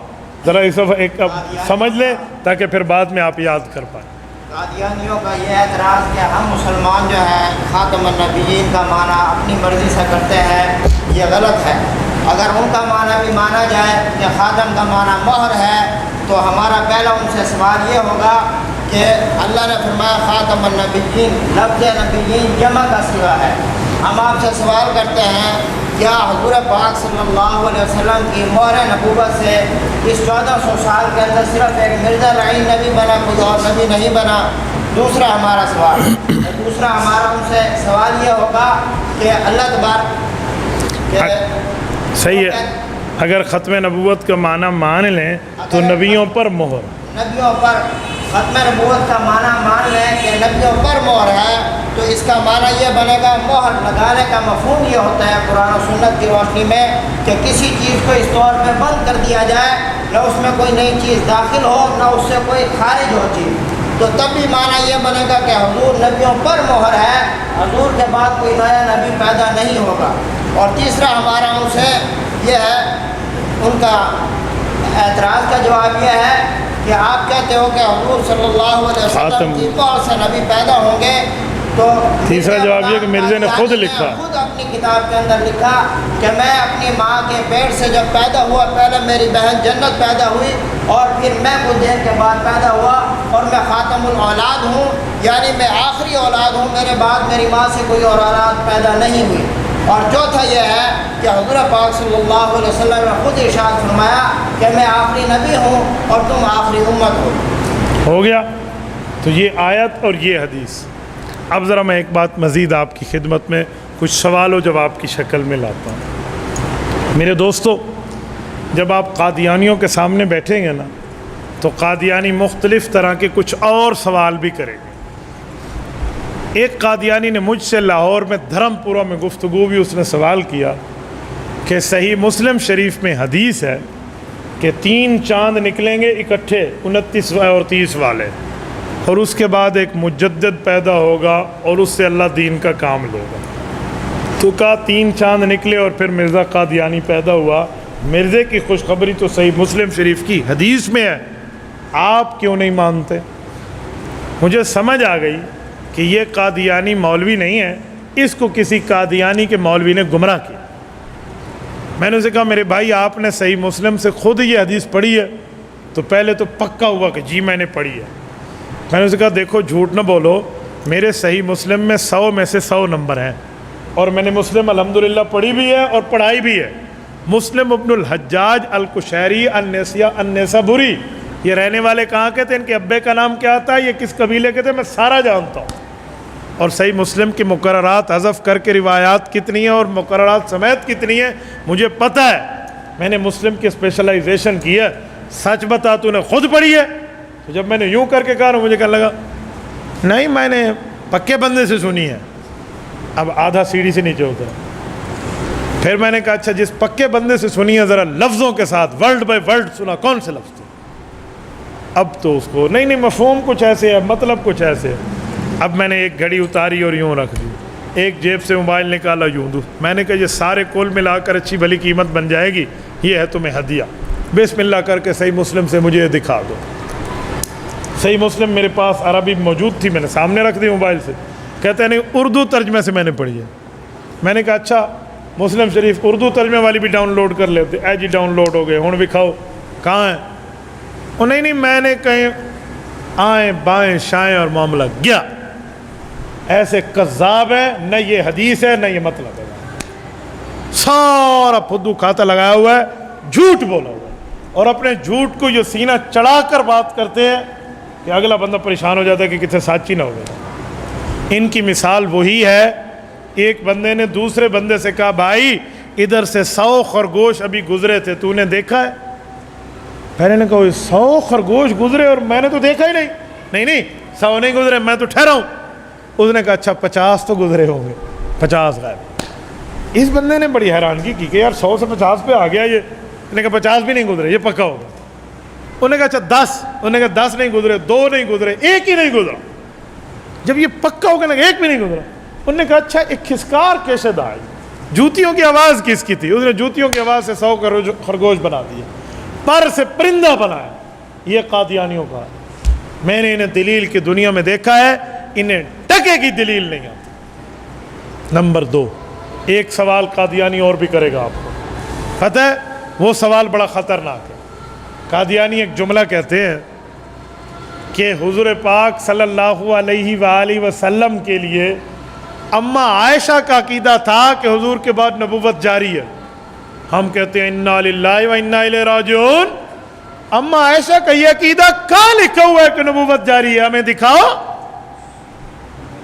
ذرا اس ایک اب سمجھ لیں تاکہ پھر بعد میں آپ یاد کر پائیں۔ قادیانیوں کا یہ اعتراض کہ ہم مسلمان جو ہیں خاتم النبیین کا معنی اپنی مرضی سے کرتے ہیں، یہ غلط ہے۔ اگر ان کا معنی بھی مانا جائے کہ خاتم کا معنی مہر ہے، تو ہمارا پہلا ان سے سوال یہ ہوگا کہ اللہ نے فرمایا خاتم النبیین، لفظ نبیین جمع کا صیغہ ہے۔ ہم آپ سے سوال کرتے ہیں، کیا حضور پاک صلی اللہ علیہ وسلم کی مہر نبوت سے اس 1400 سال کے اندر صرف ایک مرزا لعین نبی بنا، کوئی اور نبی نہیں بنا؟ دوسرا ہمارا سوال، دوسرا ہمارا ان سے سوال یہ ہوگا کہ اللہ تبارک صحیح ہے، اگر ختم نبوت کا معنی مان لیں تو نبیوں پر مہر، نبیوں پر ختم نبوت کا معنی مان لیں کہ نبیوں پر مہر ہے، تو اس کا معنی یہ بنے گا، مہر لگانے کا مفہوم یہ ہوتا ہے قرآن و سنت کی روشنی میں کہ کسی چیز کو اس طور پہ بند کر دیا جائے، نہ اس میں کوئی نئی چیز داخل ہو، نہ اس سے کوئی خارج ہو چیز، تو تب بھی معنی یہ بنے گا کہ حضور نبیوں پر مہر ہے، حضور کے بعد کوئی نیا نبی پیدا نہیں ہوگا۔ اور تیسرا ہمارا ان سے یہ ہے، ان کا اعتراض کا جواب یہ ہے کہ آپ کہتے ہو کہ حضور صلی اللہ علیہ وسلم کی بہت سے نبی پیدا ہوں گے، تو تیسرا جواب یہ کہ مرزا نے خود لکھا، خود اپنی کتاب کے اندر لکھا کہ میں اپنی ماں کے پیٹ سے جب پیدا ہوا، پہلے میری بہن جنت پیدا ہوئی، اور پھر میں کچھ دیر کے بعد پیدا ہوا، اور میں خاتم الاولاد ہوں، یعنی میں آخری اولاد ہوں، میرے بعد میری ماں سے کوئی اور اولاد پیدا نہیں ہوئی۔ اور چوتھا یہ ہے کہ حضور پاک صلی اللہ علیہ وسلم نے خود ارشاد فرمایا کہ میں آخری نبی ہوں اور تم آخری امت ہو گیا۔ تو یہ آیت اور یہ حدیث۔ اب ذرا میں ایک بات مزید آپ کی خدمت میں کچھ سوال و جواب کی شکل میں لاتا ہوں۔ میرے دوستو، جب آپ قادیانیوں کے سامنے بیٹھیں گے نا، تو قادیانی مختلف طرح کے کچھ اور سوال بھی کریں گے۔ ایک قادیانی نے مجھ سے لاہور میں دھرم پورہ میں گفتگو بھی، اس نے سوال کیا کہ صحیح مسلم شریف میں حدیث ہے کہ 3 چاند نکلیں گے اکٹھے، 29 اور 30 والے، اور اس کے بعد ایک مجدد پیدا ہوگا اور اس سے اللہ دین کا کام لے گا۔ تو کہا 3 چاند نکلے اور پھر مرزا قادیانی پیدا ہوا۔ مرزے کی خوشخبری تو صحیح مسلم شریف کی حدیث میں ہے، آپ کیوں نہیں مانتے؟ مجھے سمجھ آ گئی کہ یہ قادیانی مولوی نہیں ہے، اس کو کسی قادیانی کے مولوی نے گمراہ کیا۔ میں نے اسے کہا میرے بھائی آپ نے صحیح مسلم سے خود یہ حدیث پڑھی ہے؟ تو پہلے تو پکا ہوا کہ جی میں نے پڑھی ہے۔ میں نے اسے کہا دیکھو جھوٹ نہ بولو، میرے صحیح مسلم میں 100 میں سے 100 نمبر ہیں، اور میں نے مسلم الحمدللہ پڑھی بھی ہے اور پڑھائی بھی ہے۔ مسلم ابن الحجاج القشیری النیسابوری، یہ رہنے والے کہاں کے تھے، ان کے ابے کا نام کیا تھا، یہ کس قبیلے کے تھے، میں سارا جانتا ہوں۔ اور صحیح مسلم کی مقررات حذف کر کے روایات کتنی ہیں اور مقررات سمیت کتنی ہیں مجھے پتہ ہے، میں نے مسلم کی اسپیشلائزیشن کی ہے۔ سچ بتا تو نے خود پڑھی ہے؟ تو جب میں نے یوں کر کے کہا مجھے کہنے لگا نہیں میں نے پکے بندے سے سنی ہے۔ اب آدھا سیڑھی سے نیچے اترا۔ پھر میں نے کہا اچھا جس پکے بندے سے سنی ہے ذرا لفظوں کے ساتھ ورڈ بائی ورڈ سنا، کون سے لفظ تھے؟ اب تو اس کو نہیں مفہوم کچھ ایسے ہے، مطلب کچھ ایسے ہے۔ اب میں نے ایک گھڑی اتاری اور یوں رکھ دی، ایک جیب سے موبائل نکالا یوں دوں، میں نے کہا یہ سارے کل ملا کر اچھی بھلی قیمت بن جائے گی، یہ ہے تمہیں ہدیہ، بسم اللہ کر کے صحیح مسلم سے مجھے یہ دکھا دو۔ صحیح مسلم میرے پاس عربی موجود تھی، میں نے سامنے رکھ دی موبائل سے۔ کہتے ہیں نہیں اردو ترجمے سے میں نے پڑھی ہے۔ میں نے کہا اچھا مسلم شریف اردو ترجمے والی بھی ڈاؤن لوڈ کر لیتے، اے جی ڈاؤن لوڈ ہو گئے، ہوں دکھاؤ کہاں ہیں؟ وہ نہیں میں نے کہیں آئیں بائیں شائیں اور معاملہ گیا۔ ایسے کذاب ہے، نہ یہ حدیث ہے نہ یہ مطلب ہے، سارا پھدو کھاتا لگایا ہوا ہے، جھوٹ بولا ہوا ہے، اور اپنے جھوٹ کو یہ سینہ چڑھا کر بات کرتے ہیں کہ اگلا بندہ پریشان ہو جاتا ہے کہ کتنے سچی نہ ہو گیا۔ ان کی مثال وہی ہے، ایک بندے نے دوسرے بندے سے کہا بھائی ادھر سے 100 خرگوش ابھی گزرے تھے، تو نے دیکھا ہے؟ پہلے نے کہا 100 خرگوش گزرے اور میں نے تو دیکھا ہی نہیں۔ نہیں 100 نہیں گزرے، میں تو ٹھہرا ہوں۔ اس نے کہا اچھا 50 تو گزرے ہوں گے، 50 غائب۔ اس بندے نے بڑی حیرانگی کی کہ یار 100 سے 50 پہ آ گیا یہ۔ نے کہا 50 بھی نہیں گزرے، یہ پکا ہوگا۔ انہوں نے کہا اچھا 10، انہوں نے کہا 10 نہیں گزرے، 2 نہیں گزرے، 1 ہی نہیں گزرا۔ جب یہ پکا ہوگا نا 1 بھی نہیں گزرا، انہوں نے کہا اچھا ایک کھسکار کیسے آئی، جوتیوں کی آواز کس کی تھی؟ اس نے جوتیوں کی آواز سے 100 خرگوش بنا دیے، پر سے پرندہ بنایا۔ یہ قادیانیوں کا ہے۔ میں نے انہیں دلیل کی دنیا میں دیکھا ہے، انہیں ٹکے کی دلیل نہیں آتی۔ نمبر 2، ایک سوال قادیانی اور بھی کرے گا آپ کو، پتہ ہے وہ سوال بڑا خطرناک ہے۔ قادیانی ایک جملہ کہتے ہیں کہ حضور پاک صلی اللہ علیہ وآلہ وسلم کے لیے اماں عائشہ کا عقیدہ تھا کہ حضور کے بعد نبوت جاری ہے۔ ہم کہتے ہیں انا للہ و انا الیہ راجعون۔ اماں عائشہ کا یہ عقیدہ کہاں لکھا ہوا ہے کہ نبوت جاری ہے؟ ہمیں دکھاؤ۔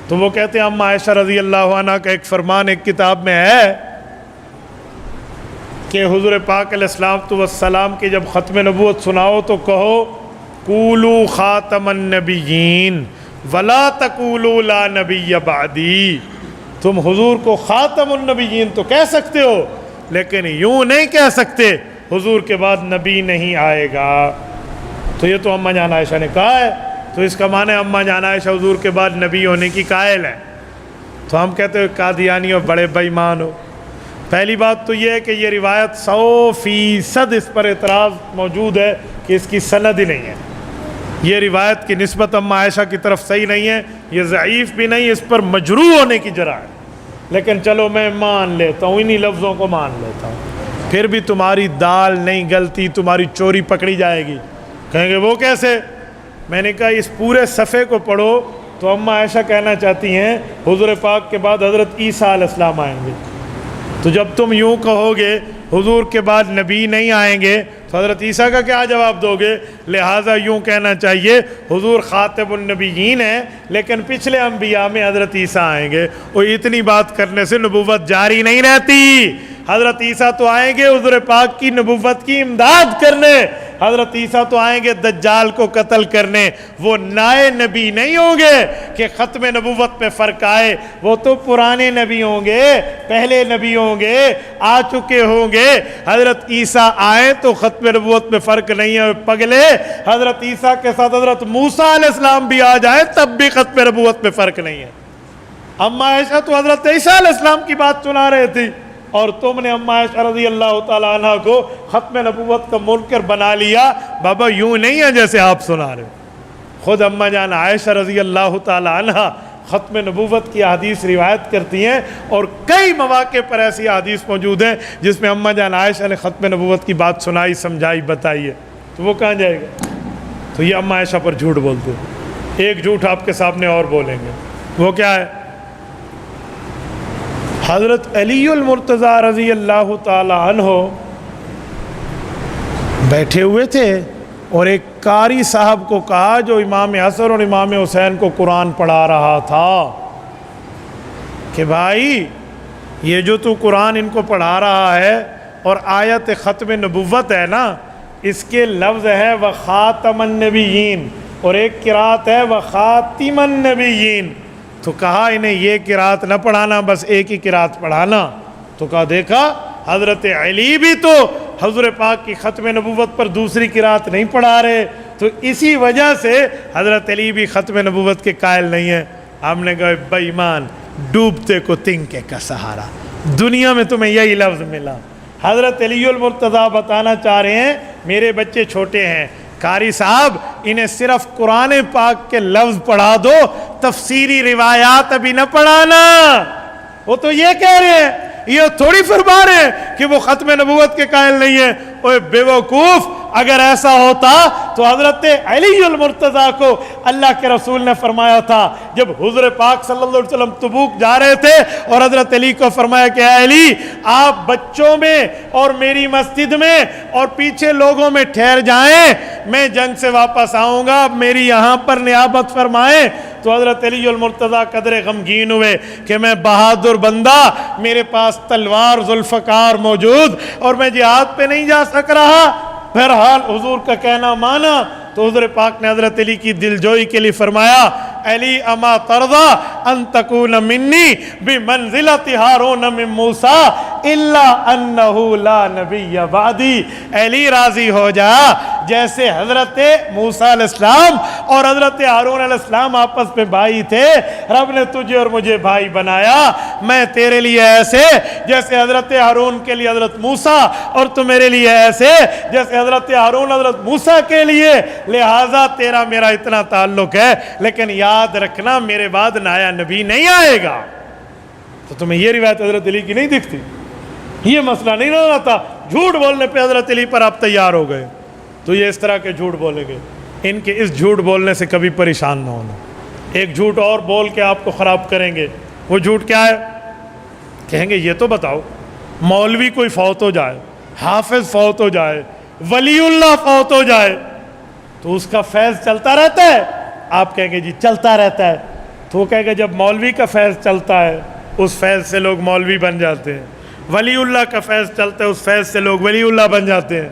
تو وہ کہتے ہیں اماں عائشہ رضی اللہ عنہ کا ایک فرمان ایک کتاب میں ہے کہ حضور پاک علیہ السلام والسلام کی جب ختم نبوت سناؤ تو کہو قولوا خاتم النبیین ولا تقولوا لا نبی بعدی۔ تم حضور کو خاتم النبیین تو کہہ سکتے ہو، لیکن یوں نہیں کہہ سکتے حضور کے بعد نبی نہیں آئے گا۔ تو یہ تو اماں جان عائشہ نے کہا ہے، تو اس کا معنی اماں جان عائشہ حضور کے بعد نبی ہونے کی قائل ہے۔ تو ہم کہتے ہیں قادیانی ہو، بڑے بے ایمان ہو۔ پہلی بات تو یہ ہے کہ یہ روایت 100% اس پر اعتراض موجود ہے کہ اس کی سند ہی نہیں ہے۔ یہ روایت کی نسبت اماں عائشہ کی طرف صحیح نہیں ہے، یہ ضعیف بھی نہیں، اس پر مجروح ہونے کی جرح ہے۔ لیکن چلو میں مان لیتا ہوں، انہی لفظوں کو مان لیتا ہوں، پھر بھی تمہاری دال نہیں گلتی، تمہاری چوری پکڑی جائے گی۔ کہیں گے وہ کیسے؟ میں نے کہا اس پورے صفحے کو پڑھو تو اماں عائشہ کہنا چاہتی ہیں حضور پاک کے بعد حضرت عیسیٰ علیہ السلام آئیں گے۔ تو جب تم یوں کہو گے حضور کے بعد نبی نہیں آئیں گے تو حضرت عیسیٰ کا کیا جواب دو گے؟ لہٰذا یوں کہنا چاہیے حضور خاتم النبیین ہیں لیکن پچھلے انبیاء میں حضرت عیسیٰ آئیں گے۔ اور اتنی بات کرنے سے نبوت جاری نہیں رہتی، حضرت عیسیٰ تو آئیں گے حضور پاک کی نبوت کی امداد کرنے، حضرت عیسیٰ تو آئیں گے دجال کو قتل کرنے، وہ نئے نبی نہیں ہوں گے کہ ختم نبوت پہ فرق آئے، وہ تو پرانے نبی ہوں گے، پہلے نبی ہوں گے، آ چکے ہوں گے۔ حضرت عیسیٰ آئے تو ختم نبوت پہ فرق نہیں ہے پگلے، حضرت عیسیٰ کے ساتھ حضرت موسیٰ علیہ السلام بھی آ جائے تب بھی ختم نبوت پہ فرق نہیں ہے۔ اما عائشہ تو حضرت عیسیٰ علیہ السلام کی بات سنا رہے تھی اور تم نے اما عائشہ رضی اللہ تعالیٰ عنہ کو ختم نبوت کا منکر بنا لیا۔ بابا یوں نہیں ہے جیسے آپ سنا رہے، خود اما جان عائشہ رضی اللہ تعالیٰ عنہ ختم نبوت کی حدیث روایت کرتی ہیں، اور کئی مواقع پر ایسی حدیث موجود ہیں جس میں اما جان عائشہ نے ختم نبوت کی بات سنائی، سمجھائی، بتائی ہے، تو وہ کہاں جائے گا؟ تو یہ اما عائشہ پر جھوٹ بولتے ہیں۔ ایک جھوٹ آپ کے سامنے اور بولیں گے، وہ کیا ہے؟ حضرت علی المرتضیٰ رضی اللہ تعالی عنہ بیٹھے ہوئے تھے اور ایک قاری صاحب کو کہا جو امام حسن اور امام حسین کو قرآن پڑھا رہا تھا کہ بھائی یہ جو تو قرآن ان کو پڑھا رہا ہے اور آیت ختم نبوت ہے نا، اس کے لفظ ہے وخاتم النبیین اور ایک قرات ہے وخاتم النبیین، تو کہا انہیں یہ قرات نہ پڑھانا، بس ایک ہی قرات پڑھانا۔ تو کہا دیکھا حضرت علی بھی تو حضور پاک کی ختم نبوت پر دوسری قرات نہیں پڑھا رہے، تو اسی وجہ سے حضرت علی بھی ختم نبوت کے قائل نہیں ہیں۔ ہم نے کہا بے ایمان، ڈوبتے کو تنکے کا سہارا، دنیا میں تمہیں یہی لفظ ملا۔ حضرت علی المرتضیٰ بتانا چاہ رہے ہیں میرے بچے چھوٹے ہیں، قاری صاحب انہیں صرف قرآن پاک کے لفظ پڑھا دو، تفسیری روایات ابھی نہ پڑھانا۔ وہ تو یہ کہہ رہے ہیں، یہ تھوڑی فرما رہے ہیں کہ وہ ختم نبوت کے قائل نہیں ہیں۔ اوے بے وقوف، اگر ایسا ہوتا تو حضرت علی المرتضیٰ کو اللہ کے رسول نے فرمایا تھا جب حضور پاک صلی اللہ علیہ وسلم تبوک جا رہے تھے اور حضرت علی کو فرمایا کہ اے علی آپ بچوں میں اور میری مسجد میں اور پیچھے لوگوں میں ٹھہر جائیں، میں جنگ سے واپس آؤں گا، اب میری یہاں پر نیابت فرمائیں۔ تو حضرت علی المرتضیٰ قدر غمگین ہوئے کہ میں بہادر بندہ، میرے پاس تلوار ذوالفقار موجود اور میں جہاد پہ نہیں جا سک رہا۔ بہرحال حضور کا کہنا مانا تو حضور پاک نے حضرت علی کی دلجوئی کے لیے فرمایا علی اما ترضى ان تكون منی بمنزلۃ ہارون من موسیٰ الا انہ لا نبی بعدی۔ علی راضی ہو جا، جیسے حضرت موسیٰ علیہ السلام اور حضرت ہارون علیہ السلام آپس میں بھائی تھے، رب نے تجھے اور مجھے بھائی بنایا، میں تیرے لیے ایسے جیسے حضرت ہارون کے لیے حضرت موسیٰ، اور تو میرے لیے ایسے جیسے حضرت ہارون حضرت موسیٰ کے لیے، لہٰذا تیرا میرا اتنا تعلق ہے، لیکن یاد رکھنا میرے بعد نیا نبی نہیں آئے گا۔ تو تمہیں یہ روایت حضرت علی کی نہیں دکھتی؟ یہ مسئلہ نہیں رہا تھا، جھوٹ بولنے پہ حضرت علی پر آپ تیار ہو گئے، تو یہ اس طرح کے جھوٹ بولیں گے، ان کے اس جھوٹ بولنے سے کبھی پریشان نہ ہونا۔ ایک جھوٹ اور بول کے آپ کو خراب کریں گے، وہ جھوٹ کیا ہے؟ کہیں گے یہ تو بتاؤ مولوی کوئی فوت ہو جائے، حافظ فوت ہو جائے، ولی اللہ فوت ہو جائے تو اس کا فیض چلتا رہتا ہے؟ آپ کہیں گے جی چلتا رہتا ہے، تو وہ کہے گا جب مولوی کا فیض چلتا ہے اس فیض سے لوگ مولوی بن جاتے ہیں، ولی اللہ کا فیض چلتا ہے اس فیض سے لوگ ولی اللہ بن جاتے ہیں،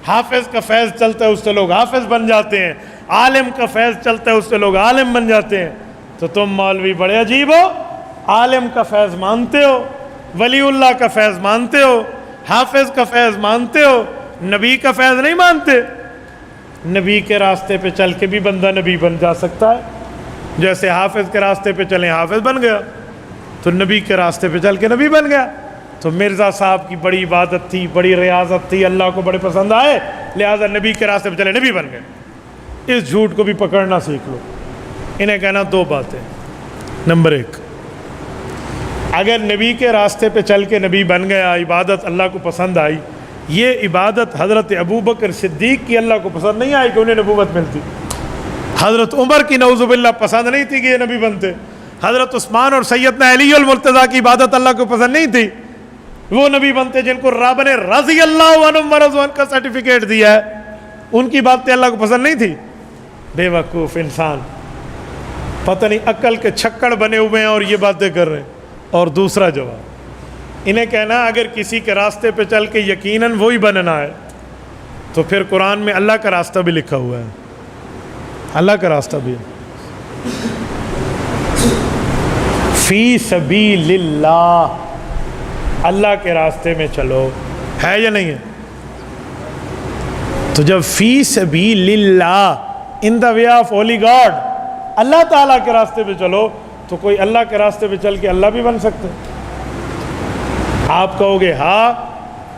حافظ کا فیض چلتا ہے اس سے لوگ حافظ بن جاتے ہیں، عالم کا فیض چلتا ہے اس سے لوگ عالم بن جاتے ہیں۔ تو تم مولوی بڑے عجیب ہو، عالم کا فیض مانتے ہو، ولی اللہ کا فیض مانتے ہو، حافظ کا فیض مانتے ہو، نبی کا فیض نہیں مانتے۔ نبی کے راستے پہ چل کے بھی بندہ نبی بن جا سکتا ہے، جیسے حافظ کے راستے پہ چلیں حافظ بن گیا، تو نبی کے راستے پہ چل کے نبی بن گیا۔ تو مرزا صاحب کی بڑی عبادت تھی، بڑی ریاضت تھی، اللہ کو بڑے پسند آئے، لہٰذا نبی کے راستے پہ چلے نبی بن گئے۔ اس جھوٹ کو بھی پکڑنا سیکھ لو۔ انہیں کہنا دو باتیں، نمبر ایک، اگر نبی کے راستے پہ چل کے نبی بن گیا، عبادت اللہ کو پسند آئی، یہ عبادت حضرت ابوبکر صدیق کی اللہ کو پسند نہیں آئی کہ انہیں نبوت ملتی، حضرت عمر کی نعوذ باللہ پسند نہیں تھی کہ یہ نبی بنتے، حضرت عثمان اور سیدنا علی المرتضیٰ کی عبادت اللہ کو پسند نہیں تھی، وہ نبی بنتے جن کو رب نے رضی اللہ عنہم ورضوان کا سرٹیفکیٹ دیا ہے، ان کی باتیں اللہ کو پسند نہیں تھی۔ بے وقوف انسان، پتہ نہیں عقل کے چھکڑ بنے ہوئے ہیں اور یہ باتیں کر رہے ہیں۔ اور دوسرا جواب، انہیں کہنا اگر کسی کے راستے پہ چل کے یقیناً وہی بننا ہے تو پھر قرآن میں اللہ کا راستہ بھی لکھا ہوا ہے، اللہ کا راستہ بھی ہے، فی سبیل اللہ، اللہ کے راستے میں چلو، ہے یا نہیں ہے؟ تو جب فی سبیل اللہ، ان دا وے آف ہولی گاڈ، اللہ تعالیٰ کے راستے پہ چلو، تو کوئی اللہ کے راستے پہ چل کے اللہ بھی بن سکتے ہیں؟ آپ کہو گے ہاں،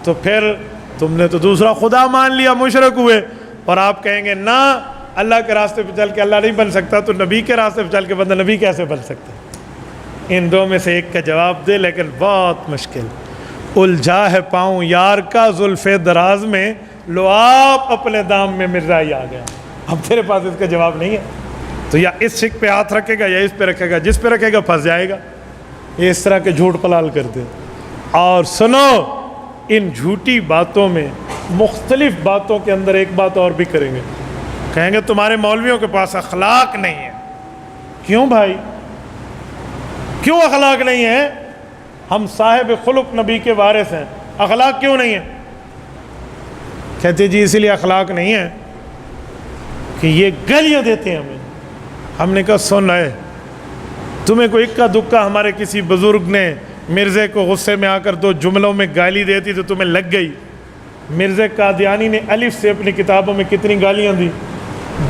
تو پھر تم نے تو دوسرا خدا مان لیا، مشرک ہوئے، اور آپ کہیں گے نہ اللہ کے راستے پہ چل کے اللہ نہیں بن سکتا، تو نبی کے راستے پہ چل کے بندہ نبی کیسے بن سکتا ہے؟ ان دو میں سے ایک کا جواب دے، لیکن بہت مشکل، الجھا ہے پاؤں یار کا زلف دراز میں، لو آپ اپنے دام میں مرزا ہی آ گیا، اب تیرے پاس اس کا جواب نہیں ہے، تو یا اس شک پہ ہاتھ رکھے گا یا اس پہ رکھے گا، جس پہ رکھے گا پھنس جائے گا۔ یہ اس طرح کے جھوٹ پلال کرتے ہیں۔ اور سنو، ان جھوٹی باتوں میں مختلف باتوں کے اندر ایک بات اور بھی کریں گے، کہیں گے تمہارے مولویوں کے پاس اخلاق نہیں ہے۔ کیوں بھائی، کیوں اخلاق نہیں ہے؟ ہم صاحب خلق نبی کے وارث ہیں، اخلاق کیوں نہیں ہے؟ کہتے جی اسی لیے اخلاق نہیں ہے کہ یہ گالیاں دیتے ہیں ہمیں۔ ہم نے کہا سن ہے، تمہیں کوئی اکا دکا ہمارے کسی بزرگ نے مرزے کو غصے میں آ کر دو جملوں میں گالی دیتی تو تمہیں لگ گئی؟ مرزا قادیانی نے الف سے اپنی کتابوں میں کتنی گالیاں دی،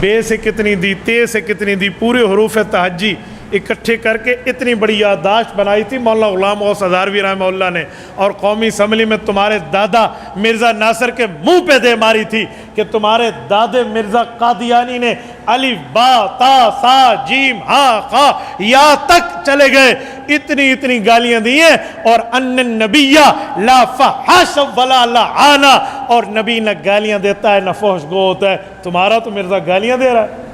بے سے کتنی دی، تے سے کتنی دی، پورے حروف تہجی اکٹھے کر کے اتنی بڑی یادداشت بنائی تھی مولانا غلام غوث ہزاروی رحمہ اللہ نے، اور قومی اسمبلی میں تمہارے دادا مرزا ناصر کے منہ پہ دے ماری تھی کہ تمہارے دادے مرزا قادیانی نے الف با تا سا جیم ہا خا یا تک چلے گئے، اتنی گالیاں دی ہیں، اور ان النبیہ لا فحش ولا لعانا، اور نبی نہ گالیاں دیتا ہے نہ فحش گو ہوتا ہے۔ تمہارا تو مرزا گالیاں دے رہا ہے،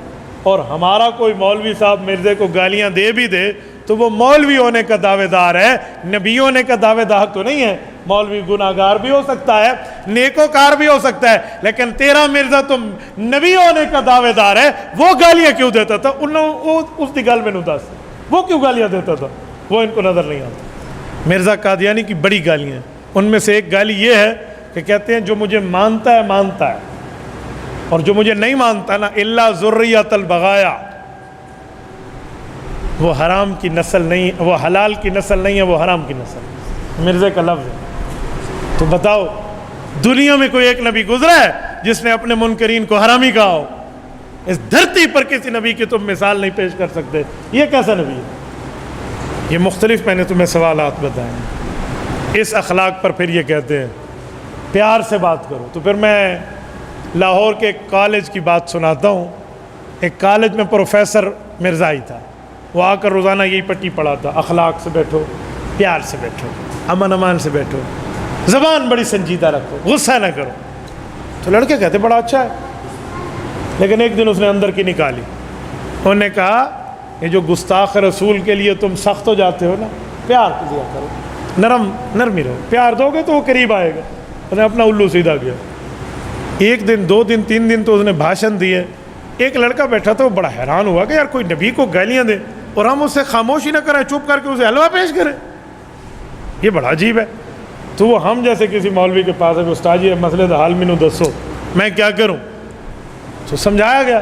اور ہمارا کوئی مولوی صاحب مرزے کو گالیاں دے بھی دے تو وہ مولوی ہونے کا دعوے دار ہے، نبی ہونے کا دعوے دار تو نہیں ہے۔ مولوی گناہ گار بھی ہو سکتا ہے، نیکوکار بھی ہو سکتا ہے، لیکن تیرا مرزا تو نبی ہونے کا دعوے دار ہے، وہ گالیاں کیوں دیتا تھا؟ اس دی گل میں نوں دس، وہ کیوں گالیاں دیتا تھا؟ وہ ان کو نظر نہیں آتا۔ مرزا قادیانی کی بڑی گالیاں ہیں، ان میں سے ایک گالی یہ ہے کہ کہتے ہیں جو مجھے مانتا ہے مانتا ہے، اور جو مجھے نہیں مانتا نا الا ذریۃ البغایا، وہ حرام کی نسل نہیں، وہ حلال کی نسل نہیں ہے، وہ حرام کی نسل ہے۔ مرزا کا لفظ ہے۔ تو بتاؤ دنیا میں کوئی ایک نبی گزرا ہے جس نے اپنے منکرین کو حرامی کہا ہو؟ اس دھرتی پر کسی نبی کی تم مثال نہیں پیش کر سکتے۔ یہ کیسا نبی ہے؟ یہ مختلف میں نے تمہیں سوالات بتائے ہیں۔ اس اخلاق پر پھر یہ کہتے ہیں پیار سے بات کرو۔ تو پھر میں لاہور کے ایک کالج کی بات سناتا ہوں۔ ایک کالج میں پروفیسر مرزائی تھا، وہ آ کر روزانہ یہی پٹی پڑھاتا، اخلاق سے بیٹھو، پیار سے بیٹھو، امن امان سے بیٹھو، زبان بڑی سنجیدہ رکھو، غصہ نہ کرو۔ تو لڑکے کہتے بڑا اچھا ہے، لیکن ایک دن اس نے اندر کی نکالی۔ انہوں نے کہا یہ جو گستاخ رسول کے لیے تم سخت ہو جاتے ہو نا، پیار دیا کرو، نرمی رہو، پیار دو گے تو وہ قریب آئے گا۔ انہوں نے اپنا الو سیدھا کیا۔ ایک دن، دو دن، تین دن تو اس نے بھاشن دیے۔ ایک لڑکا بیٹھا تھا، وہ بڑا حیران ہوا کہ یار کوئی نبی کو گالیاں دے اور ہم اس سے خاموشی نہ کریں، چپ کر کے اسے حلوہ پیش کریں، یہ بڑا عجیب ہے۔ تو وہ ہم جیسے کسی مولوی کے پاس ہے کہ استاد جی مسئلے دا حال مینوں دسو، میں کیا کروں؟ تو سمجھایا گیا۔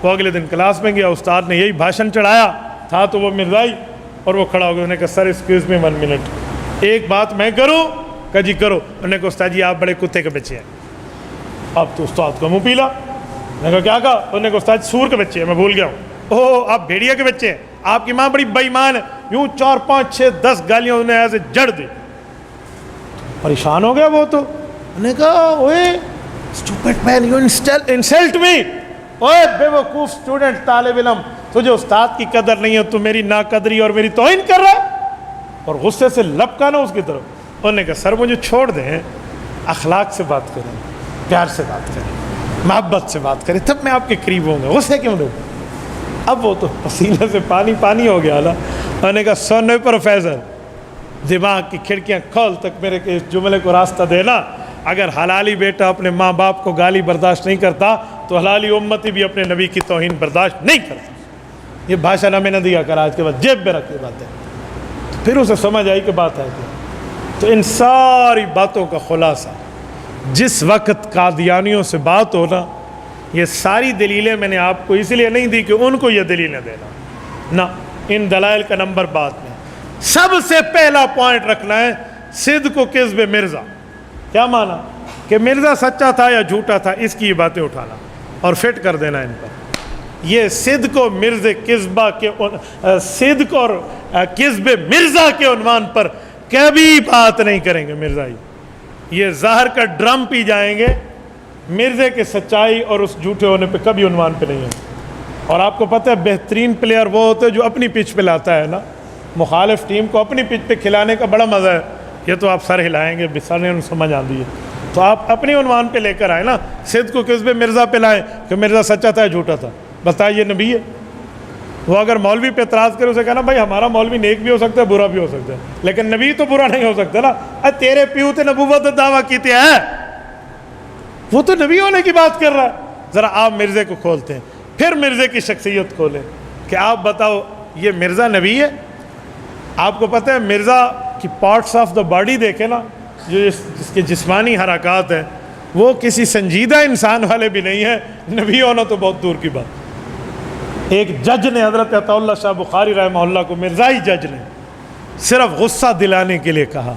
وہ اگلے دن کلاس میں گیا، استاد نے یہی بھاشن چڑھایا تھا، تو وہ مرزائی، اور وہ کھڑا ہو گیا۔ انہوں نے کہا سر ایکسکیوز می 1 منٹ، ایک بات میں کروں؟ کہا جی کرو۔ انہوں نے کہا استاد جی آپ بڑے کتے کے بچے ہیں۔ اب تو استاد کا منہ پیلا۔ میں نے کہا کیا کہا؟ انہوں نے کہا استاد سور کے بچے ہیں، میں بھول گیا ہوں۔ اوہ آپ بھیڑیا کے بچے ہیں، آپ کی ماں بڑی بے ایمان ہے۔ یوں 4 5 6 10 گالیاں انہوں نے ایسے جڑ دی۔ پریشان ہو گیا وہ تو۔ انہوں نے کہا اوئے اسٹوپڈ مین یو انسلٹ می، اوئے بے وقوف اسٹوڈنٹ، طالب علم، تجھے استاد کی قدر نہیں ہے، تو میری ناقدری اور میری توہین کر رہا ہے، اور غصے سے لپکا نا اس کی طرف۔ انہوں نے کہا سر مجھے چھوڑ دیں، اخلاق سے بات کریں، پیار سے بات کریں، محبت سے بات کریں، تب میں آپ کے قریب ہوں گا، غصے کیوں دوں؟ اب وہ تو پسینے سے پانی ہو گیا نا۔ انہوں نے کہا سن پروفیسر، دماغ کی کھڑکیاں کھول تک میرے کے اس جملے کو راستہ دینا۔ اگر حلالی بیٹا اپنے ماں باپ کو گالی برداشت نہیں کرتا تو حلالی امتی بھی اپنے نبی کی توہین برداشت نہیں کرتا۔ یہ بھاشن ہمیں نہ دیا کر، آج کے بعد جیب میں رکھ کے بات ہے۔ پھر اسے سمجھ آئی کہ بات ہے کہ تو ان ساری باتوں کا خلاصہ جس وقت قادیانیوں سے بات ہونا، یہ ساری دلیلیں میں نے آپ کو اس لیے نہیں دی کہ ان کو یہ دلیلیں دینا، نہ، ان دلائل کا نمبر بعد میں۔ سب سے پہلا پوائنٹ رکھنا ہے صدق و کذب مرزا۔ کیا مانا؟ کہ مرزا سچا تھا یا جھوٹا تھا، اس کی یہ باتیں اٹھانا اور فٹ کر دینا ان پر۔ یہ صدق و مرز کذبہ کے صدق اور کذب مرزا کے عنوان پر کبھی بات نہیں کریں گے مرزائی۔ یہ زہر کا ڈرم پی جائیں گے، مرزے کے سچائی اور اس جھوٹے ہونے پہ کبھی عنوان پہ نہیں ہے۔ اور آپ کو پتہ ہے بہترین پلیئر وہ ہوتے ہیں جو اپنی پچ پہ لاتا ہے نا، مخالف ٹیم کو اپنی پچ پہ کھلانے کا بڑا مزہ ہے۔ یہ تو آپ سر ہلائیں گے، بسرنے سمجھ آتی ہے، تو آپ اپنی عنوان پہ لے کر آئے نا، صدق کو کذب مرزا پہ لائیں کہ مرزا سچا تھا یا جھوٹا تھا، بتائیے نبی ہے۔ وہ اگر مولوی پہ اعتراض کرے اسے کہنا بھائی ہمارا مولوی نیک بھی ہو سکتا ہے برا بھی ہو سکتا ہے، لیکن نبی تو برا نہیں ہو سکتا نا۔ تیرے پیو تے نبوت دعویٰ کیتے ہیں، وہ تو نبی ہونے کی بات کر رہا ہے۔ ذرا آپ مرزے کو کھولتے ہیں، پھر مرزے کی شخصیت کھولیں کہ آپ بتاؤ یہ مرزا نبی ہے؟ آپ کو پتہ ہے مرزا کی پارٹس آف دا باڈی دیکھیں نا، جو جس کے جسمانی حرکات ہیں، وہ کسی سنجیدہ انسان والے بھی نہیں ہیں، نبی ہونا تو بہت دور کی بات۔ ایک جج نے حضرت عطا اللہ شاہ بخاری رحمہ اللہ کو، مرزائی جج نے، صرف غصہ دلانے کے لیے کہا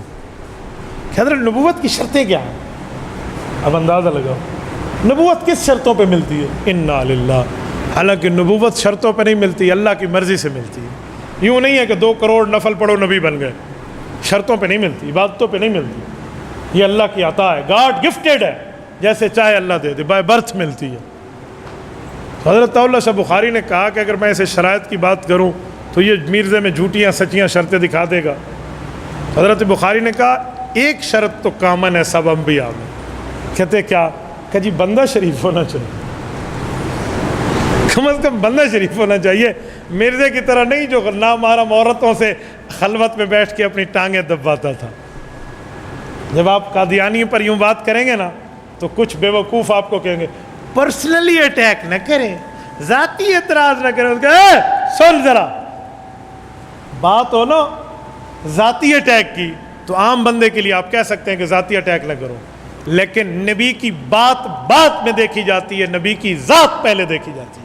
کہ حضرت نبوت کی شرطیں کیا ہیں؟ اب اندازہ لگاؤ نبوت کس شرطوں پہ ملتی ہے؟ انا للہ۔ حالانکہ نبوت شرطوں پہ نہیں ملتی، اللہ کی مرضی سے ملتی ہے۔ یوں نہیں ہے کہ 2 کروڑ نفل پڑھو نبی بن گئے، شرطوں پہ نہیں ملتی، عبادتوں پہ نہیں ملتی، یہ اللہ کی عطا ہے، گاڈ گفٹیڈ ہے، جیسے چاہے اللہ دے دے، بائی برتھ ملتی ہے۔ حضرت اللہ شاہ بخاری نے کہا کہ اگر میں ایسے شرائط کی بات کروں تو یہ مرزے میں جھوٹیاں سچیاں شرطیں دکھا دے گا۔ حضرت بخاری نے کہا ایک شرط تو کامن ہے سب انبیاء میں۔ کہتے کیا؟ کہ جی بندہ شریف ہونا چاہیے، کم از کم بندہ شریف ہونا چاہیے، مرزے کی طرح نہیں جو نامحرم عورتوں سے خلوت میں بیٹھ کے اپنی ٹانگیں دباتا تھا۔ جب آپ قادیانی پر یوں بات کریں گے نا تو کچھ بے وقوف آپ کو کہیں گے پرسنلی اٹیک نہ کریں، ذاتی اعتراض نہ کریں۔ سن ذرا بات ہو نا ذاتی اٹیک کی تو عام بندے کے لیے آپ کہہ سکتے ہیں کہ ذاتی اٹیک نہ کرو، لیکن نبی کی بات میں دیکھی جاتی ہے، نبی کی ذات پہلے دیکھی جاتی ہے۔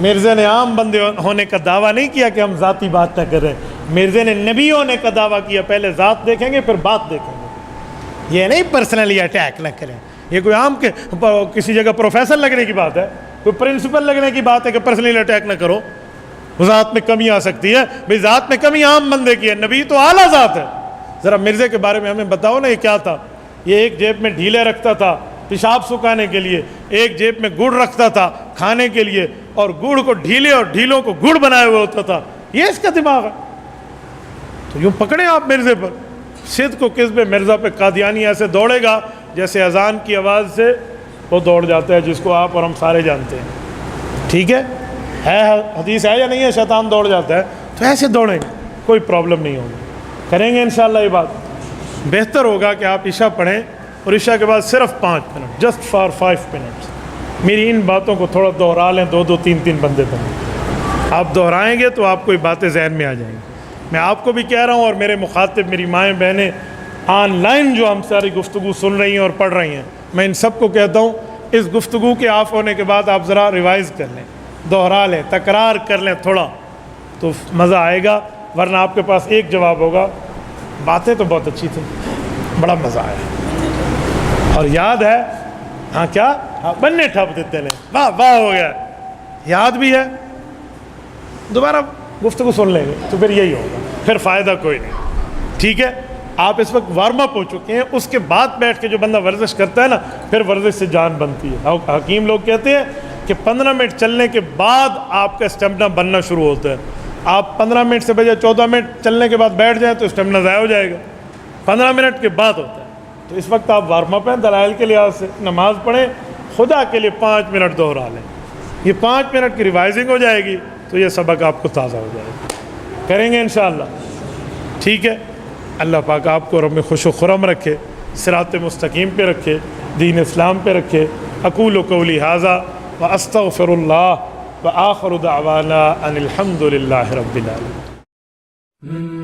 مرزا نے عام بندے ہونے کا دعویٰ نہیں کیا کہ ہم ذاتی بات نہ کریں، مرزا نے نبی ہونے کا دعویٰ کیا، پہلے ذات دیکھیں گے پھر بات دیکھیں گے۔ یہ نہیں پرسنلی اٹیک نہ کریں، یہ کوئی عام کے کسی جگہ پروفیسر لگنے کی بات ہے، کوئی پرنسپل لگنے کی بات ہے کہ پرسنلی اٹیک نہ کرو، ذات میں کمی آ سکتی ہے۔ بھئی ذات میں کمی عام بندے کی ہے، نبی تو اعلیٰ ذات ہے۔ ذرا مرزے کے بارے میں ہمیں بتاؤ نا، یہ کیا تھا؟ یہ ایک جیب میں ڈھیلے رکھتا تھا پیشاب سکھانے کے لیے، ایک جیب میں گڑ رکھتا تھا کھانے کے لیے، اور گڑ کو ڈھیلے اور ڈھیلوں کو گڑ بنائے ہوئے ہوتا تھا۔ یہ اس کا دماغ ہے؟ تو یوں پکڑیں آپ مرزے پر، صدق و کذب مرزا پہ قادیانی ایسے دوڑے گا جیسے اذان کی آواز سے وہ دوڑ جاتا ہے، جس کو آپ اور ہم سارے جانتے ہیں۔ ٹھیک ہے حدیث ہے یا نہیں ہے؟ شیطان دوڑ جاتا ہے، تو ایسے دوڑیں گے، کوئی پرابلم نہیں ہوگی، کریں گے انشاءاللہ۔ یہ بات بہتر ہوگا کہ آپ عشاء پڑھیں اور عشاء کے بعد صرف 5 منٹ، جسٹ فار 5 منٹس میری ان باتوں کو تھوڑا دوہرا لیں، 2 3 بندے پر آپ دہرائیں گے تو آپ کو یہ باتیں ذہن میں آ جائیں گی۔ میں آپ کو بھی کہہ رہا ہوں اور میرے مخاطب میری مائیں بہنیں آن لائن جو ہم ساری گفتگو سن رہی ہیں اور پڑھ رہی ہیں، میں ان سب کو کہتا ہوں اس گفتگو کے آف ہونے کے بعد آپ ذرا ریوائز کر لیں، دوہرا لیں، تکرار کر لیں تھوڑا، تو مزہ آئے گا۔ ورنہ آپ کے پاس ایک جواب ہوگا، باتیں تو بہت اچھی تھیں، بڑا مزہ آیا، اور یاد ہے؟ ہاں کیا؟ ہاں بننے ٹھپ دیتے لیں، واہ واہ ہو گیا، یاد بھی ہے، دوبارہ گفتگو سن لیں گے تو پھر یہی ہوگا، پھر فائدہ کوئی نہیں۔ ٹھیک ہے، آپ اس وقت وارم اپ ہو چکے ہیں، اس کے بعد بیٹھ کے جو بندہ ورزش کرتا ہے نا، پھر ورزش سے جان بنتی ہے۔ حکیم لوگ کہتے ہیں کہ 15 منٹ چلنے کے بعد آپ کا اسٹیمنا بننا شروع ہوتا ہے۔ آپ 15 منٹ سے بجائے 14 منٹ چلنے کے بعد بیٹھ جائیں تو اسٹیمنا ضائع ہو جائے گا، 15 منٹ کے بعد ہوتا ہے۔ تو اس وقت آپ وارم اپ ہیں دلائل کے لحاظ سے، نماز پڑھیں، خدا کے لیے 5 منٹ دوہرا لیں، یہ 5 منٹ کی ریوائزنگ ہو جائے گی تو یہ سبق آپ کو تازہ ہو جائے گا، کریں گے انشاءاللہ۔ ٹھیک ہے، اللہ پاک آپ کو اور ہمیں خوش و خرم رکھے، صراط مستقیم پہ رکھے، دین اسلام پہ رکھے۔ اقول قولی ھذا واستغفر اللہ وآخر دعوانا ان الحمد للہ رب العالمین۔